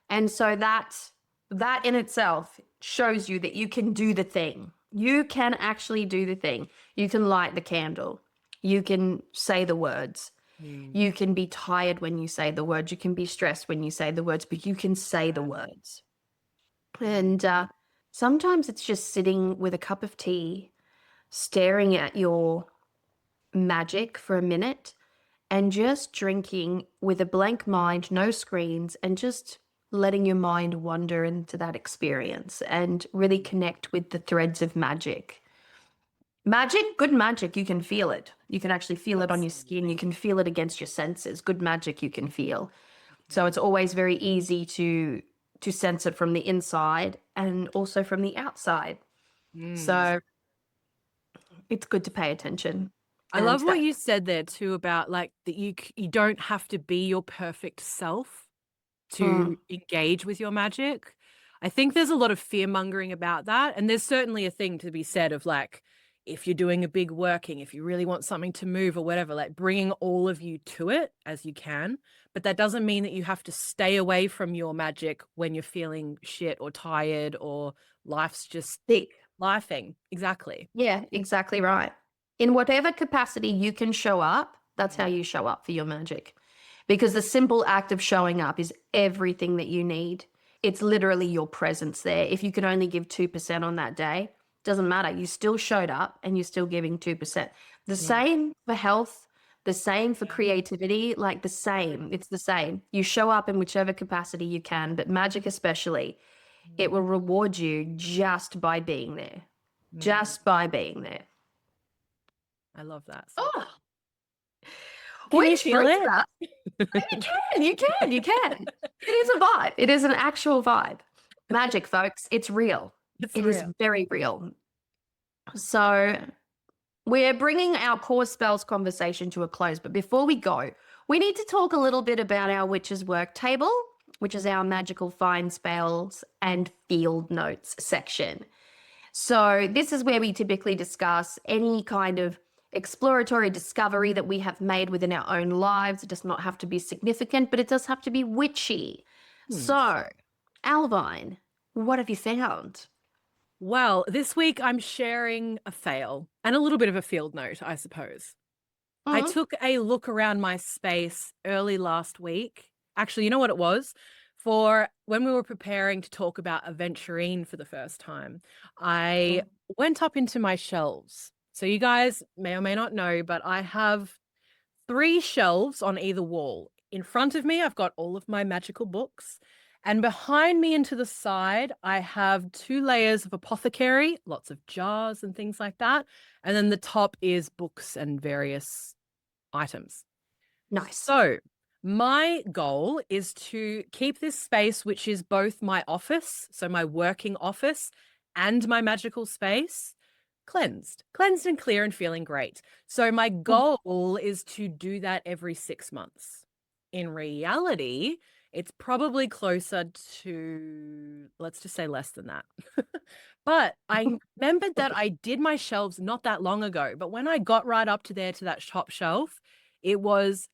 And so that in itself shows you that you can do the thing. You can actually do the thing. You can light the candle. You can say the words. You can be tired when you say the words. You can be stressed when you say the words, but you can say the words. And sometimes it's just sitting with a cup of tea, staring at your magic for a minute, and just drinking with a blank mind, no screens, and just letting your mind wander into that experience and really connect with the threads of magic. Magic, good magic, you can feel it. You can actually feel it on your skin. You can feel it against your senses. Good magic you can feel. So it's always very easy to sense it from the inside and also from the outside. So it's good to pay attention. I love what you said there too about like that you don't have to be your perfect self to engage with your magic. I think there's a lot of fear mongering about that. And there's certainly a thing to be said of like, if you're doing a big working, if you really want something to move or whatever, like bringing all of you to it as you can. But that doesn't mean that you have to stay away from your magic when you're feeling shit or tired or life's just thick. Lifing. Exactly. Yeah, exactly right. In whatever capacity you can show up, that's how you show up for your magic. Because the simple act of showing up is everything that you need. It's literally your presence there. If you could only give 2% on that day, doesn't matter. You still showed up and you're still giving 2%. The same for health, the same for creativity, like the same. It's the same. You show up in whichever capacity you can, but magic especially, it will reward you just by being there. Just by being there. I love that. Oh. Can you feel it? You can. It is a vibe. It is an actual vibe. Magic, folks. It's real. It is very real. So we're bringing our core spells conversation to a close. But before we go, we need to talk a little bit about our Witch's Work table, which is our magical find spells and field notes section. So this is where we typically discuss any kind of exploratory discovery that we have made within our own lives. It does not have to be significant, but it does have to be witchy. So, Owlvine, what have you found? Well, this week I'm sharing a fail and a little bit of a field note, I suppose. I took a look around my space early last week. Actually, you know what it was? For when we were preparing to talk about Aventurine for the first time, I went up into my shelves. So you guys may or may not know, but I have 3 shelves on either wall. In front of me, I've got all of my magical books. And behind me and to the side, I have 2 layers of apothecary, lots of jars and things like that. And then the top is books and various items. Nice. So my goal is to keep this space, which is both my office, so my working office, and my magical space, cleansed and clear and feeling great. So my goal is to do that every 6 months. In reality, it's probably closer to, let's just say, less than that. But I remembered that I did my shelves not that long ago. But when I got right up to there to that top shelf, it was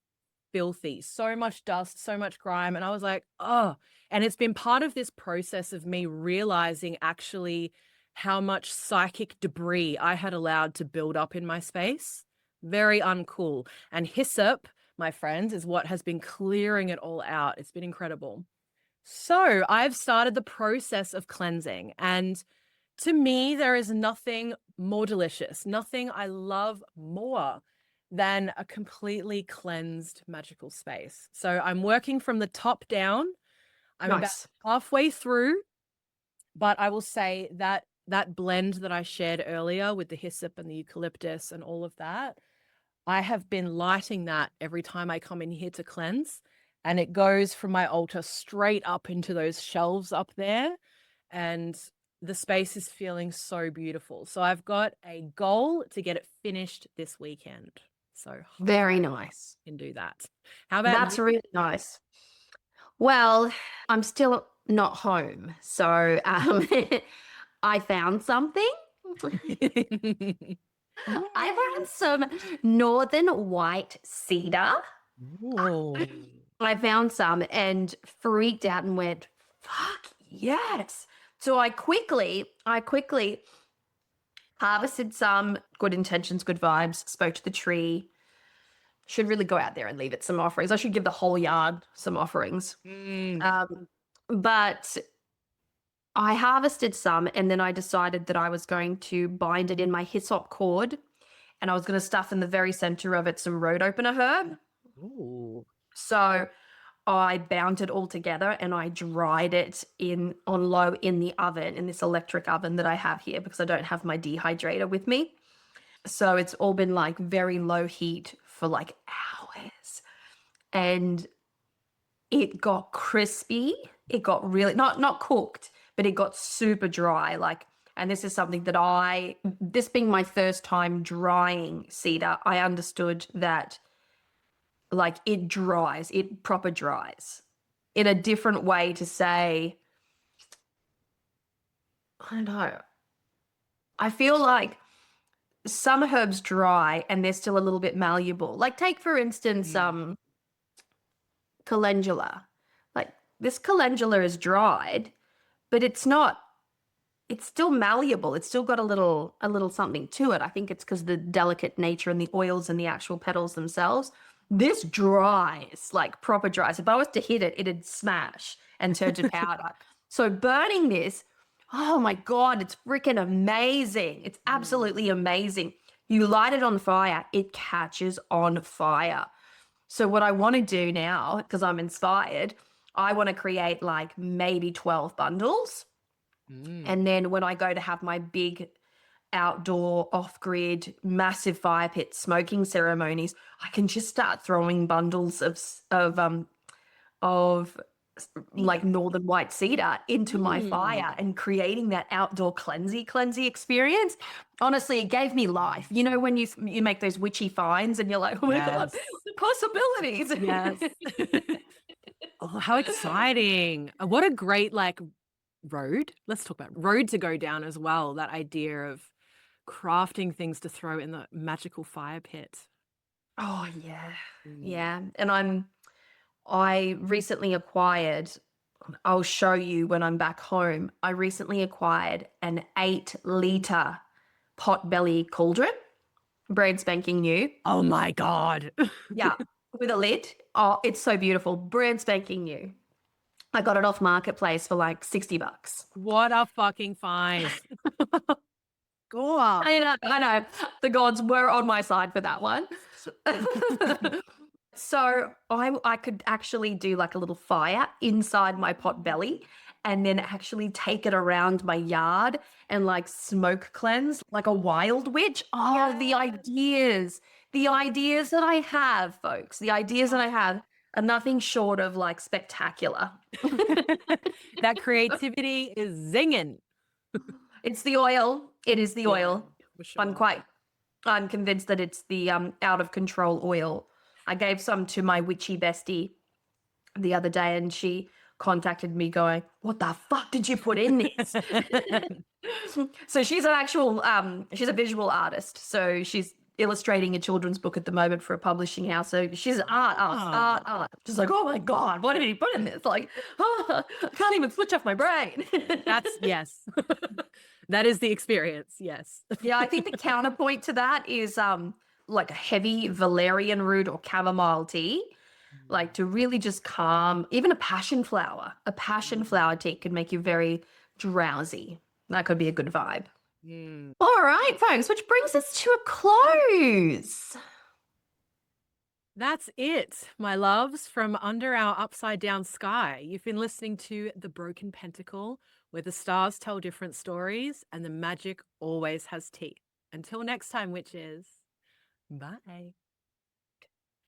filthy, so much dust, so much grime. And I was like, oh, and it's been part of this process of me realizing actually how much psychic debris I had allowed to build up in my space. Very uncool. And hyssop, my friends, is what has been clearing it all out. It's been incredible. So I've started the process of cleansing. And to me, there is nothing more delicious, nothing I love more than a completely cleansed magical space. So I'm working from the top down. I'm about Nice. halfway through, but I will say that that blend that I shared earlier with the hyssop and the eucalyptus and all of that, I have been lighting that every time I come in here to cleanse. And it goes from my altar straight up into those shelves up there. And the space is feeling so beautiful. So I've got a goal to get it finished this weekend. So Very nice. can do that. How about That's really nice. Well, I'm still not home. So I found something. you? I found some northern white cedar. Ooh. I found some and freaked out and went, fuck yes. So I quickly harvested some, good intentions, good vibes, spoke to the tree. Should really go out there and leave it some offerings. I should give the whole yard some offerings. But I harvested some and then I decided that I was going to bind it in my hyssop cord and I was going to stuff in the very center of it some road opener herb. Ooh. So I bound it all together and I dried it on low in the oven, in this electric oven that I have here because I don't have my dehydrator with me. So it's all been like very low heat for like hours. And it got crispy. It got really not cooked, but it got super dry. And this is something that this being my first time drying cedar, I understood that like it dries, it proper dries in a different way to say, I don't know. I feel like some herbs dry and they're still a little bit malleable. Like take for instance, calendula. Like this calendula is dried, but it's still malleable. It's still got a little something to it. I think it's because the delicate nature and the oils and the actual petals themselves. This dries, like proper dries. If I was to hit it, it'd smash and turn to powder. So burning this, oh my God, it's freaking amazing. It's absolutely amazing. You light it on fire, it catches on fire. So what I want to do now, because I'm inspired, I want to create like maybe 12 bundles. And then when I go to have my big outdoor, off-grid, massive fire pit smoking ceremonies, I can just start throwing bundles of like northern white cedar into my fire and creating that outdoor cleansy experience. Honestly, it gave me life. You know, when you make those witchy finds and you're like, oh my God, the possibilities. Yes. Oh, how exciting. What a great road. Let's talk about road to go down as well. That idea of crafting things to throw in the magical fire pit. Oh yeah. Yeah. And I recently acquired, I'll show you when I'm back home. I recently acquired an 8-liter potbelly cauldron, brand spanking new. Oh my God. Yeah, with a lid. Oh, it's so beautiful. Brand spanking new. I got it off Marketplace for like $60. What a fucking find. Go on. I know. The gods were on my side for that one. So I could actually do like a little fire inside my pot belly and then actually take it around my yard and like smoke cleanse like a wild witch. Oh, the ideas that I have, folks, the ideas that I have are nothing short of like spectacular. That creativity is zinging. It's the oil. It is the Yeah, oil. for I'm sure. convinced that it's the out of control oil. I gave some to my witchy bestie the other day and she contacted me going, "What the fuck did you put in this?" So she's an actual she's a visual artist. So she's illustrating a children's book at the moment for a publishing house. So she's art. Just like, "Oh my God, what did he put in this?" Like, I can't even switch off my brain. That's yes. That is the experience. Yes. Yeah, I think the counterpoint to that is like a heavy valerian root or chamomile tea, like to really just calm. Even a passion flower. A passion flower tea can make you very drowsy. That could be a good vibe. Mm. All right, folks, which brings us to a close. That's it, my loves, from under our upside down sky. You've been listening to The Broken Pentacle, where the stars tell different stories and the magic always has teeth. Until next time, witches, bye.